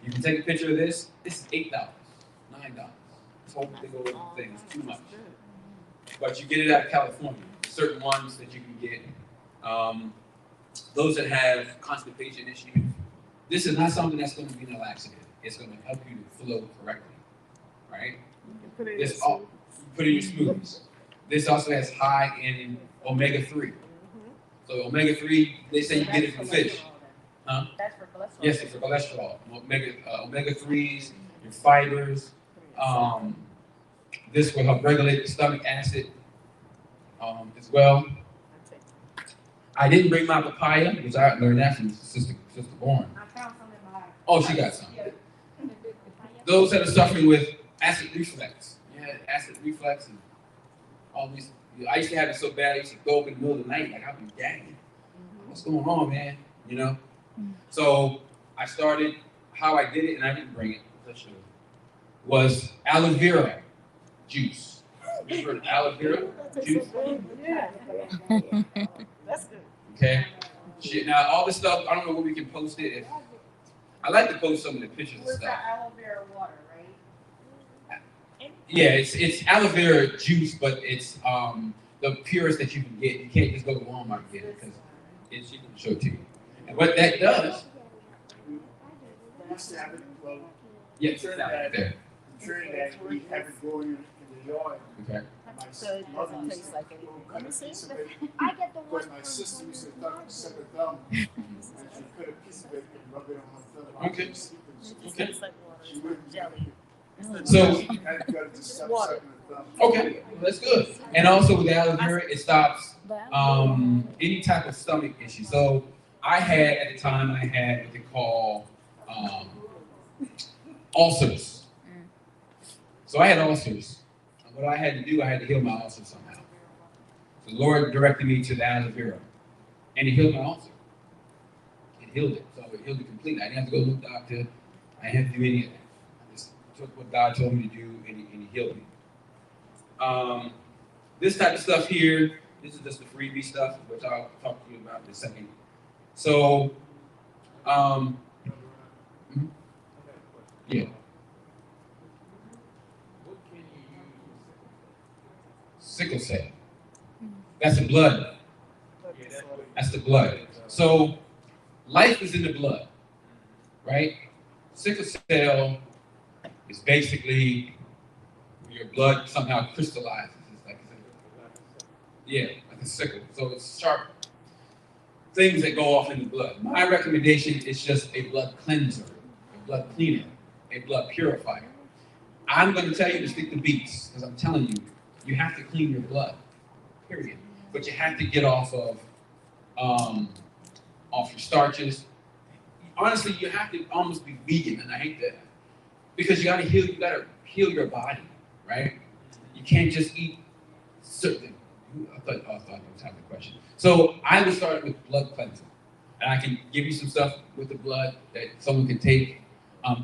You can take a picture of this. This is $8, $9. This whole big old thing is too much. But you get it out of California. Certain ones that you can get. Those that have constipation issues. This is not something that's going to be a laxative. It's going to help you to flow correctly. Right? Put it This all, put in your smoothies. This also has high in omega-3. So omega-3, they say you get it from fish. Huh? That's for cholesterol. Yes, it's for cholesterol. Omega-3s, your fibers. This will help regulate the stomach acid as well. I didn't bring my papaya because I learned that from Sister Bourne. I found some in my. Oh, she got some. Those that are suffering with acid reflux. Yeah, acid reflux and all these. I used to have it so bad, I used to go up in the middle of the night, like I'd be gagging. What's going on, man? You know? So I started, how I did it, and I didn't bring it, was aloe vera juice. You heard of aloe vera juice? Yeah. That's good. Okay. Shit. Now all this stuff, I don't know where we can post it. I like to post some of the pictures and With the stuff. aloe vera water, right? Yeah, it's aloe vera juice, but it's the purest that you can get. You can't just go to Walmart and get it because it's she can show it to you. And what that does, yes, it's out there. Trinidad, we have it growing in the yard. Okay. So it doesn't taste like anything. Let me see. I get the one Because my sister used to suck her thumb, and she cut a piece of it and rub it on her thumb. Okay. It just Okay. tastes like water. She wouldn't Jelly. So, Had to go to stop Water. sucking the thumb. okay, well, that's good. And also with aloe vera, it stops any type of stomach issue. So I had at the time what they call ulcers. So I had ulcers. And what I had to do, I had to heal my ulcers somehow. So the Lord directed me to the aloe vera, and it healed my ulcer. It healed it. So it healed it completely. I didn't have to go to the doctor. I didn't have to do any of that. I just took what God told me to do, and He healed me. This type of stuff here, this is just the freebie stuff, which I'll talk to you about in a second. So, yeah. What can you use? Sickle cell. That's the blood. That's the blood. So, life is in the blood, right? Sickle cell is basically your blood somehow crystallizes. It's like like a sickle. So it's sharp things that go off in the blood. My recommendation is just a blood cleanser, a blood cleaner, a blood purifier. I'm going to tell you to stick to beets because I'm telling you, you have to clean your blood, period. But you have to get off of your starches. Honestly, you have to almost be vegan, and I hate that because you got to heal your body, right? You can't just eat certain. I thought I was having a question. So I would start with blood cleansing, and I can give you some stuff with the blood that someone can take.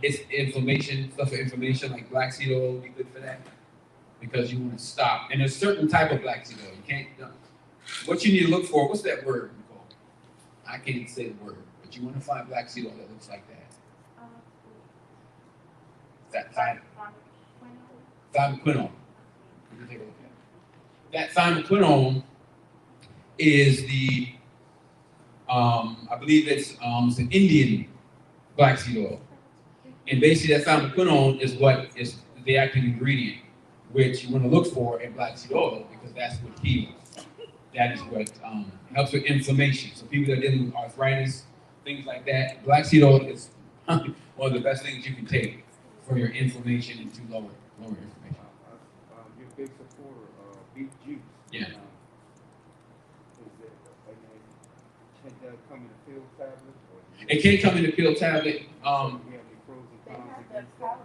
It's inflammation, stuff for inflammation, like black seed oil would be good for that because you want to stop. And there's a certain type of black seed oil. You can't. What you need to look for, what's that word called? I can't even say the word, but you want to find black seed oil that looks like that. That thymoquinone. You can take a look at it. That thymoquinone is the, I believe it's an Indian black seed oil. And basically that thymoquinone is what is the active ingredient, which you want to look for in black seed oil because that's what heals. That is what helps with inflammation. So people that are dealing with arthritis, things like that, black seed oil is one of the best things you can take for your inflammation and to lower inflammation. You're a big supporter of beet juice. Yeah. Can that come in a pill tablet? It can't come in a pill tablet. Do you have any pros and cons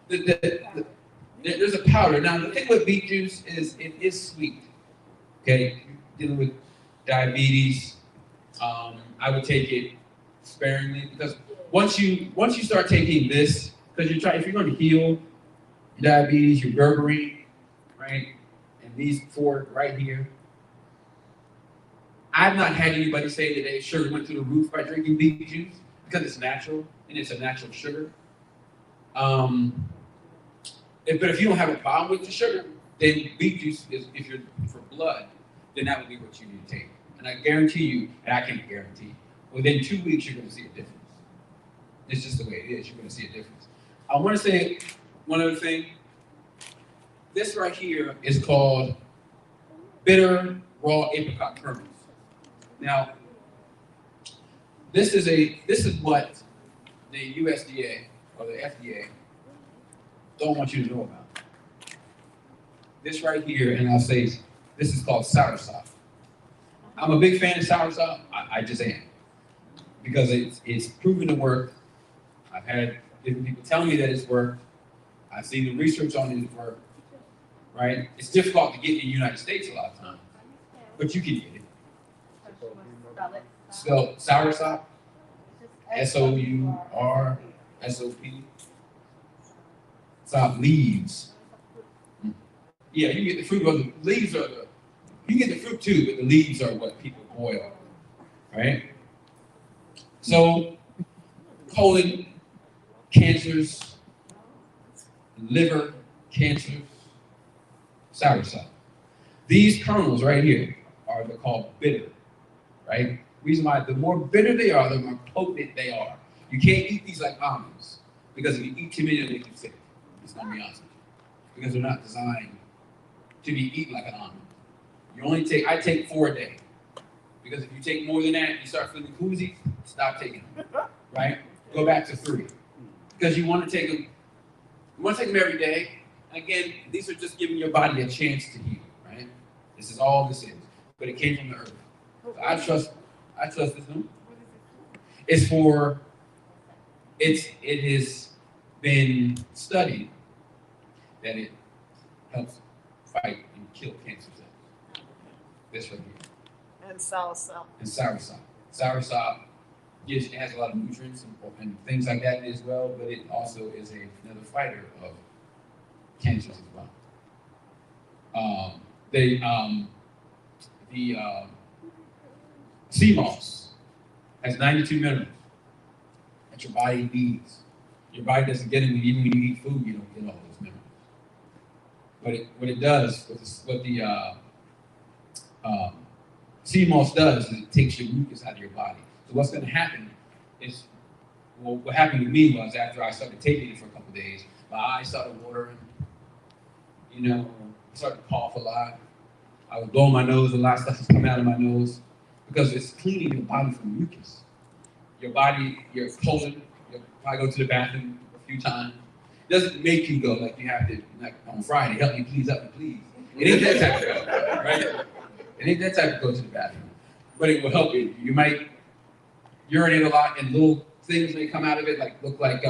against that? There's a powder. Now the thing with beet juice is it is sweet. Okay, dealing with diabetes, I would take it sparingly because once you start taking this, because if you're going to heal diabetes, your berberine, right, and these four right here. I've not had anybody say that their sugar went through the roof by drinking beet juice because it's natural and it's a natural sugar. But if you don't have a problem with the sugar, then beet juice is, if you're for blood, then that would be what you need to take. And I guarantee you, and I can't guarantee, within 2 weeks you're going to see a difference. It's just the way it is. You're going to see a difference. I want to say one other thing. This right here is called bitter raw apricot kernels. Now, this is what the USDA or the FDA don't want you to know about. This right here, and I'll say this is called soursop. I'm a big fan of soursop. I just am because it's proven to work. I've had different people tell me that it's worked. I've seen the research on it work. Right? It's difficult to get in the United States a lot of times, but you can get it. Spelled soursop, SOURSOP. Sop leaves. Yeah, you get the fruit, but the leaves are you get the fruit too, but the leaves are what people boil, right? So, colon cancers, liver cancers, soursop. These kernels right here are called bitter, right? Reason why the more bitter they are, the more potent they are. You can't eat these like almonds because if you eat too many, they'll make you sick. It's gonna be honest with you because they're not designed to be eaten like an almond. I take 4 a day because if you take more than that, you start feeling koozies. Stop taking them, right? Go back to 3 because you want to take them. You want to take them every day. Again, these are just giving your body a chance to heal, right? This is all this is. But it came from the earth. So I trust this one. It's for, it has been studied that it helps fight and kill cancer cells. This right here. And soursop. And soursop. Soursop, yes, it has a lot of nutrients and things like that as well, but it also is another fighter of cancers as well. The sea moss has 92 minerals that your body needs. Your body doesn't get them even when you eat food. You don't get all those minerals. But what it does, what the sea moss does, is it takes your mucus out of your body. So what's going to happen is, well, what happened to me was after I started taking it for a couple of days, my eyes started watering. I started to cough a lot. I was blowing my nose, a lot of stuff was coming out of my nose because it's cleaning your body from mucus. Your body, your colon, you'll probably go to the bathroom a few times. It doesn't make you go like you have to, like on Friday, help me please, help me please. It ain't that type of go, right? It ain't that type of go to the bathroom. But it will help you. You might urinate a lot and little things may come out of it, look like,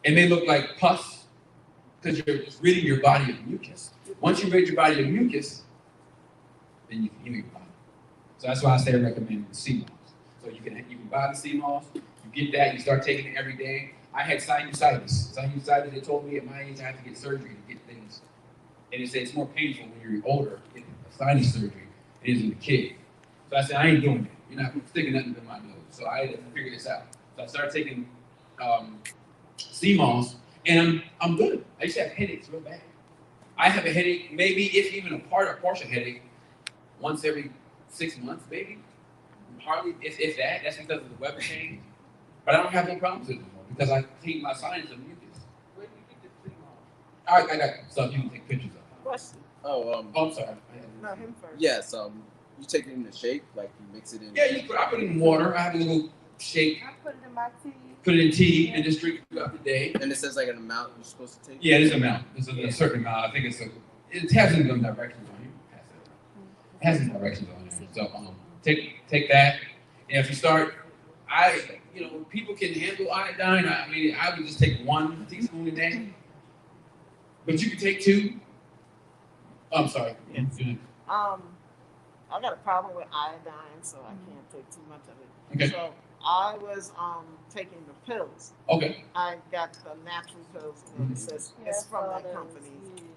it may look like pus, because you're ridding your body of mucus. Once you rid your body of mucus, then you can heal your body. So that's why I say I recommend sea moss. So you can buy the sea moss, you get that, you start taking it every day. I had sinusitis. Sinusitis, they told me at my age I had to get surgery to get things. And they said it's more painful when you're older, getting a sinus surgery, than it is when you're a kid. So I said, I ain't doing that. You're not sticking nothing in my nose. So I had to figure this out. So I started taking sea moss, and I'm good. I used to have headaches real bad. I have a headache, maybe if even a partial headache, once every 6 months, maybe. Hardly, if that. That's because of the weather change. But I don't have no problems with it anymore because I clean my sinus of mucus. Where do you get the sea moss? I got stuff you can take pictures of. Question. Oh, I'm sorry. No, him first. Yes, you take it in a shake, like you mix it in. Yeah, I put it in water. I have a little shake, I put it in my tea. put it in tea, and just drink it throughout the day. And it says like an amount you're supposed to take. Yeah, there's an amount. There's a certain amount. I think it has some directions on you. It has some directions on there. So take that. And if you start, people can handle iodine. I would just take 1 teaspoon a day. But you can take 2. I'm sorry. Yes. I got a problem with iodine, so I can't take too much of it. Okay. So I was taking the pills. Okay. I got the natural pills, and it says it's from that company,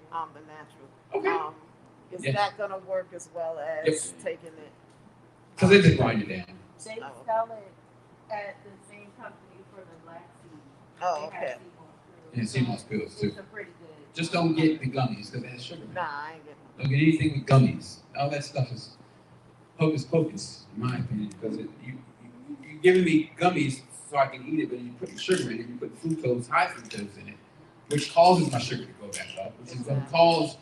the natural. Okay. Is Yes. that gonna work as well as Yes. taking it? Because they just grind it down. They sell it at the same company for the black seed. Oh, They have okay. sea moss And sea moss pills too. It's a pretty good. Just don't get the gummies because it has sugar in it. Nah, I ain't getting Don't get anything with gummies. All that stuff is hocus pocus, in my opinion, because you're giving me gummies so I can eat it, but you put sugar in it, you put fructose, high fructose in it, which causes my sugar to go back up, which is going to cause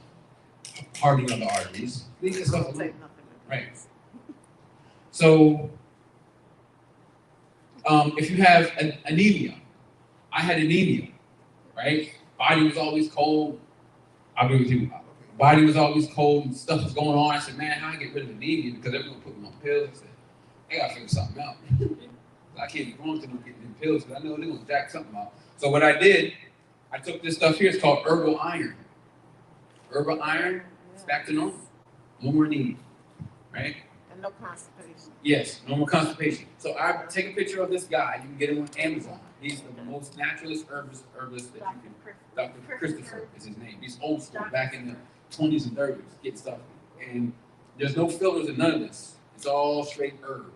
hardening of the arteries. Leave this stuff it. alone. Take nothing with Right. it. So, if you have anemia, I had anemia, right? Body was always cold. I'll be with you. Body was always cold and stuff was going on. I said, man, how do I get rid of anemia? Because everyone put me on pills. I said, I gotta figure something out. I can't be going to them getting them pills because I know they're gonna jack something out. So what I did, I took this stuff here. It's called herbal iron. Herbal iron. It's back to normal. No more anemia, right? And no constipation. Yes, no more constipation. So I take a picture of this guy. You can get him on Amazon. He's the most naturalist herbalist that you can. Dr. Christopher is his name. He's old school, back in the 20s and 30s, get stuff. And there's no fillers in none of this. It's all straight herb.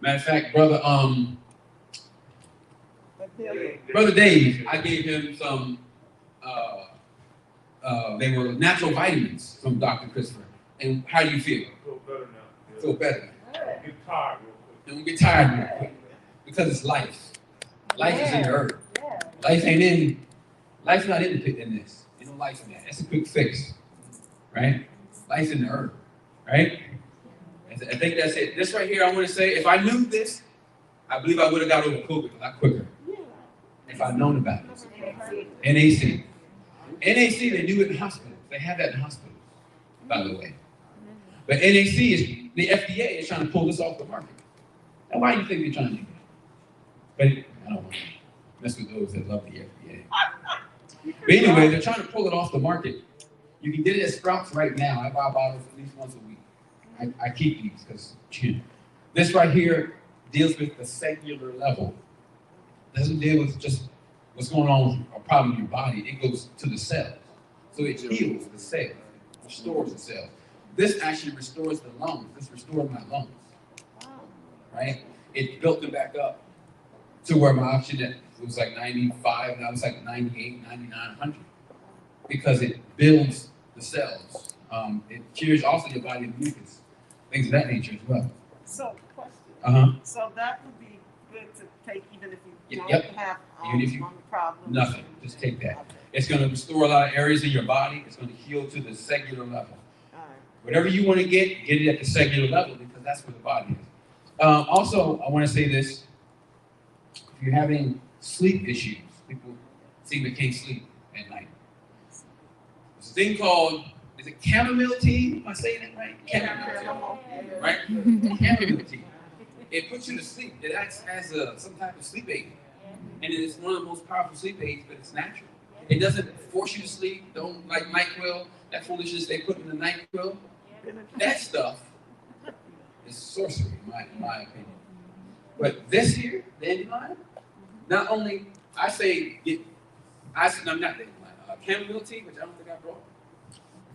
Matter of fact, brother Dave, I gave him some. They were natural vitamins from Dr. Christopher. And how do you feel? Feel better now. Feel better. Get tired real quick. And we get tired real quick because it's life. Life is in the herb. Yeah. Life's not in this. There's no life in that. That's a quick fix, right? Life's in the herb, right? I think that's it. This right here, I want to say, if I knew this, I believe I would have got over COVID a lot quicker. if I'd known about it. NAC. NAC, they do it in hospitals. They have that in hospitals, by the way. But NAC is, the FDA is trying to pull this off the market. And why do you think they're trying to do that? But I don't want to mess with those that love the FDA. But anyway, they're trying to pull it off the market. You can get it at Sprouts right now. I buy bottles at least once a week. I keep these because this right here deals with the cellular level. It doesn't deal with just what's going on with a problem in your body. It goes to the cells. So it heals the cells, restores the cells. This actually restores the lungs. This restored my lungs. Right? It built them back up to where my oxygen was like 95, now it's like 98, 99, 100. Because it builds the cells. It cures also your body of mucus, things of that nature as well. So, question. So that would be good to take even if you don't have Even if you, lung problems. nothing, just take that. It's going to restore a lot of areas in your body. It's going to heal to the cellular level. Whatever you want to get it at the cellular level because that's where the body is. Also, I want to say this. If you're having sleep issues, people seem to can't sleep at night. There's a thing called, is it chamomile tea? Am I saying it right? Chamomile tea, right? Chamomile tea. It puts you to sleep. It acts as some type of sleep aid. And it is one of the most powerful sleep aids, but it's natural. It doesn't force you to sleep. Don't like NyQuil, that foolishness they put in the NyQuil. That stuff is sorcery, in my opinion. But this here, dandelion, not only, I say, I'm not dandelion, chamomile tea, which I don't think I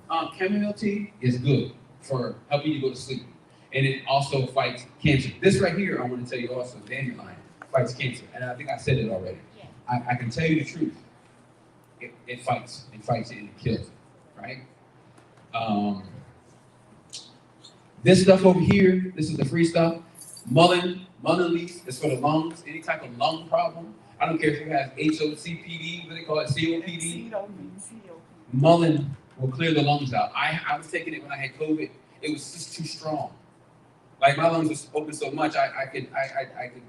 brought. Chamomile tea is good for helping you go to sleep. And it also fights cancer. This right here, I want to tell you also, dandelion fights cancer. And I think I said it already. I can tell you the truth. It fights it and it kills it, right? This stuff over here, this is the free stuff. Mullein leaf is for the lungs, any type of lung problem. I don't care if you have HOCPD, what they call it, COPD. Mullein will clear the lungs out. I was taking it when I had COVID. It was just too strong. Like my lungs was open so much, I could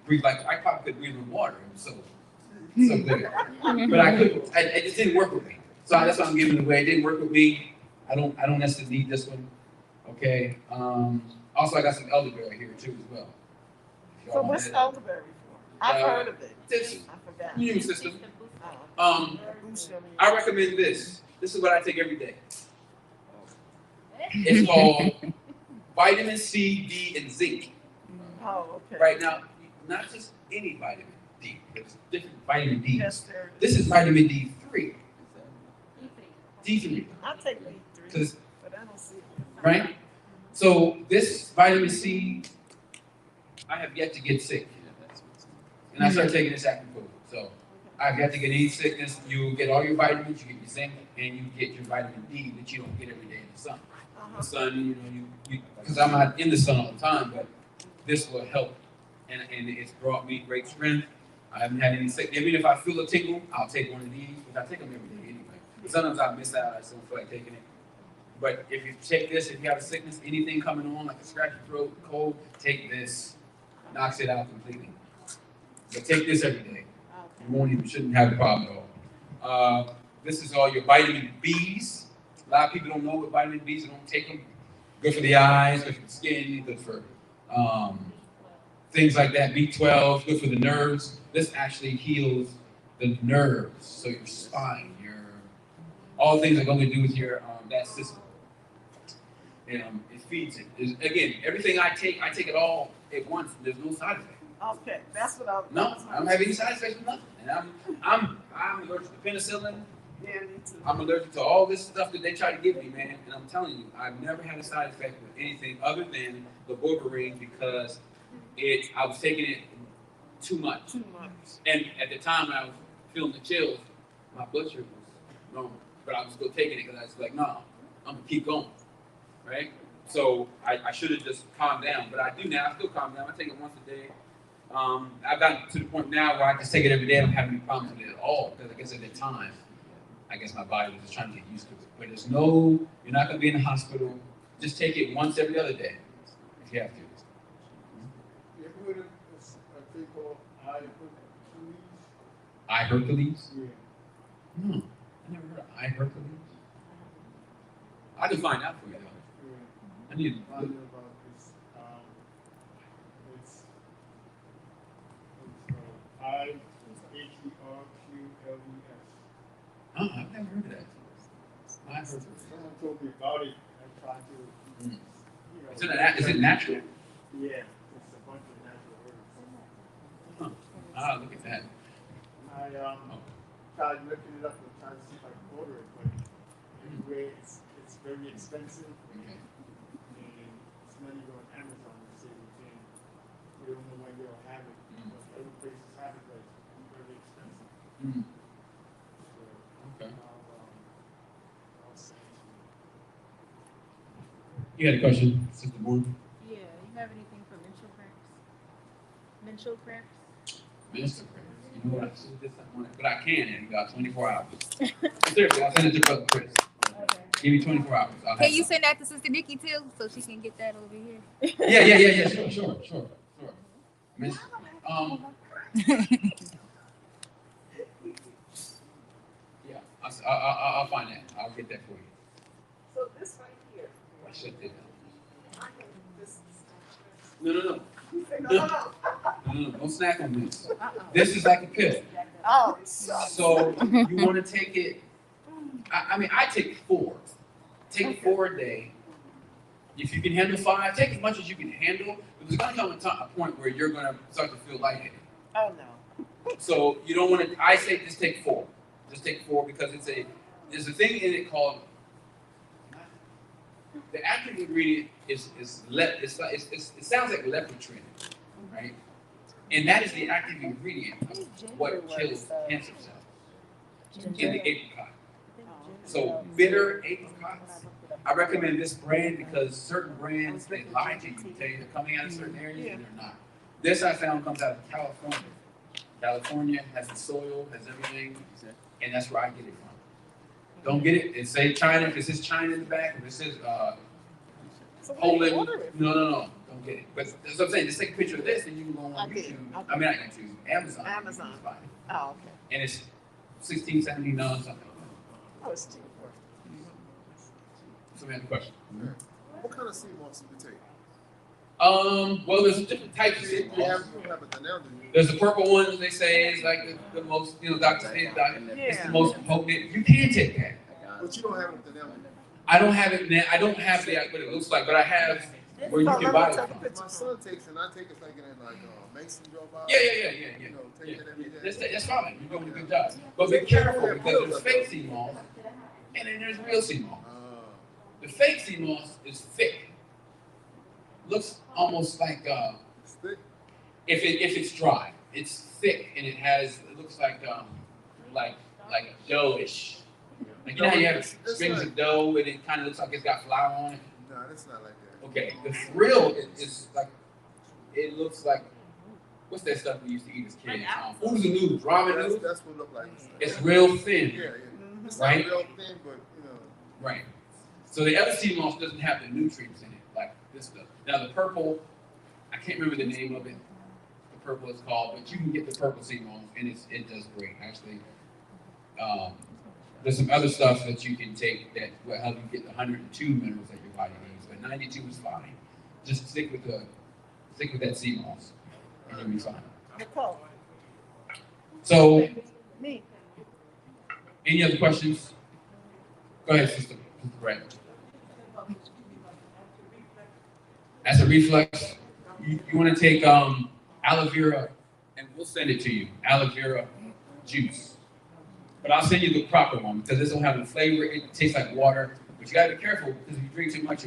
breathe like I probably could breathe in water. It was so good. But I couldn't. It just didn't work with me. So that's why I'm giving it away. It didn't work with me. I don't necessarily need this one. Okay. Also, I got some elderberry here too as well. So what's elderberry for? I've heard of it. I forgot. Immune system. I recommend this. This is what I take every day. It's called vitamin C, D, and zinc. Oh, okay. Right now, not just any vitamin D. There's different vitamin D. Yes, there is. This is vitamin D3. D3. I'll take D3, but I don't see it. Right? So this vitamin C, I have yet to get sick. And I started taking this after COVID. So I've yet to get any sickness. You get all your vitamins, you get your zinc, and you get your vitamin D that you don't get every day in the sun. The sun, because I'm not in the sun all the time, but this will help. And it's brought me great strength. I haven't had any sickness. Even if I feel a tingle, I'll take one of these, but I take them every day anyway. Sometimes I miss out, I just don't feel like taking it. But if you take this, if you have a sickness, anything coming on, like a scratchy throat, cold, take this. Knocks it out completely. But take this every day. You shouldn't have a problem at all. This is all your vitamin Bs. A lot of people don't know what vitamin Bs are, don't take them. Good for the eyes, good for the skin, good for things like that. B12, good for the nerves. This actually heals the nerves, so your spine, all things that are going to do with your that system. It feeds it. Again, everything I take it all at once. There's no side effect. Okay, that's what I'm. No, I don't have any side effects with nothing. And I'm allergic to penicillin. Yeah, me too. I'm allergic to all this stuff that they try to give me, man. And I'm telling you, I've never had a side effect with anything other than the berberine because I was taking it too much. And at the time when I was feeling the chills, my blood sugar was normal. But I was still taking it because I was like, no, I'm gonna keep going, right? So I should have just calmed down, but I do now. I still calm down. I take it once a day. I've gotten to the point now where I just take it every day. I don't have any problems with it at all because I guess at the time, I guess my body was just trying to get used to it. But you're not gonna be in the hospital. Just take it once every other day if you have to. You ever heard of a thing called I Hercules? Yeah. No, I never heard of I Hercules. I can find out for you though. Yeah. I need to Find look. out about this. It's IHERQLES. Oh, I've never heard of that. I Hercules. Someone told me about it. I tried to, Mm. you know. Is it natural? Yeah, it's a bunch of natural herbs. Huh. Ah, look at that. I tried looking it up and trying to see if I could order it, but anyway, it's very expensive. Okay. And it's not even on Amazon. They say we don't know when they'll have it. But other places have it, but it's very expensive. Mm. So Okay. I'll send it to you. You had a question, Sister Bourne? Yeah, you have anything for menstrual cramps? Menstrual cramps? Minister prayers. You know what? I should have did something on it, but I can in about 24 hours. Seriously, I'll send it to Brother Chris. Okay. Give me 24 hours. I'll have Can you some. send that to Sister Nikki too, so she can get that over here? Yeah. Sure. Miss, yeah, I'll find that. I'll get that for you. So this right here, I should do I can, this is. that. No. You say no. No, don't snack on this. This is like a pill. Oh, So you want to take it. I mean, I take 4. Take 4 a day. If you can handle 5, take as much as you can handle. But there's going to come a point where you're going to start to feel lightheaded. Oh, no. So you don't want to. I say just take 4. Just take 4 because there's a thing in it called. The active ingredient it sounds like leptotrin, right? And that is the active ingredient of what kills cancer cells in the apricot. So bitter apricots. I recommend this brand because certain brands they lie to you, tell you they're coming out of certain areas and they're not. This I found comes out of California. California has the soil, has everything, and that's where I get it from. Don't get it. It say China. If it says China in the back, if it says Poland, no. Don't get it. But that's what I'm saying. Just take a picture of this, and you can go on Okay, YouTube. okay. I mean, not YouTube. Amazon. Amazon. You can find it. Oh, okay. And it's $16, $17 something. Oh, it's cheap. So we have a question. What kind of sea moss do you take? Well, there's different types of sea You moss. have it now, do you? There's the purple ones. They say is like the most, Dr. It's Yeah. the most potent. You can take that. But you don't have it now. I don't have it now. I don't have what it looks like, but I have where you can buy it from. My son takes it, and I take it thinking it like Mason drove by. Yeah. You know, take it every day. That's fine. You're doing a good job. But be careful because there's fake sea moss and then there's real sea moss. The fake sea moss is thick. Looks almost like It's thick. if it's dry, it's thick and it looks like dough-ish. Like you know how you have strings of dough and it kind of looks like it's got flour on it. No, it's not like that. Okay, the real is like it looks like what's that stuff we used to eat as kids? Oodles and noodles, ramen noodles. That's what it look like. It's real thin, Yeah. It's right? not real thin, but Right. So the other sea moss doesn't have the nutrients in it like this does. Now the purple, I can't remember the name of it. The purple is called, but you can get the purple sea moss and it does great actually. There's some other stuff that you can take that will help you get the 102 minerals that your body needs, but 92 is fine. Just stick with that sea moss, and you'll be fine. Nicole. So, Me. any other questions? Go ahead, Sister Brett. As a reflex, you want to take aloe vera, and we'll send it to you. Aloe vera juice. But I'll send you the proper one because this will have the flavor. It tastes like water, but you gotta be careful because if you drink too much,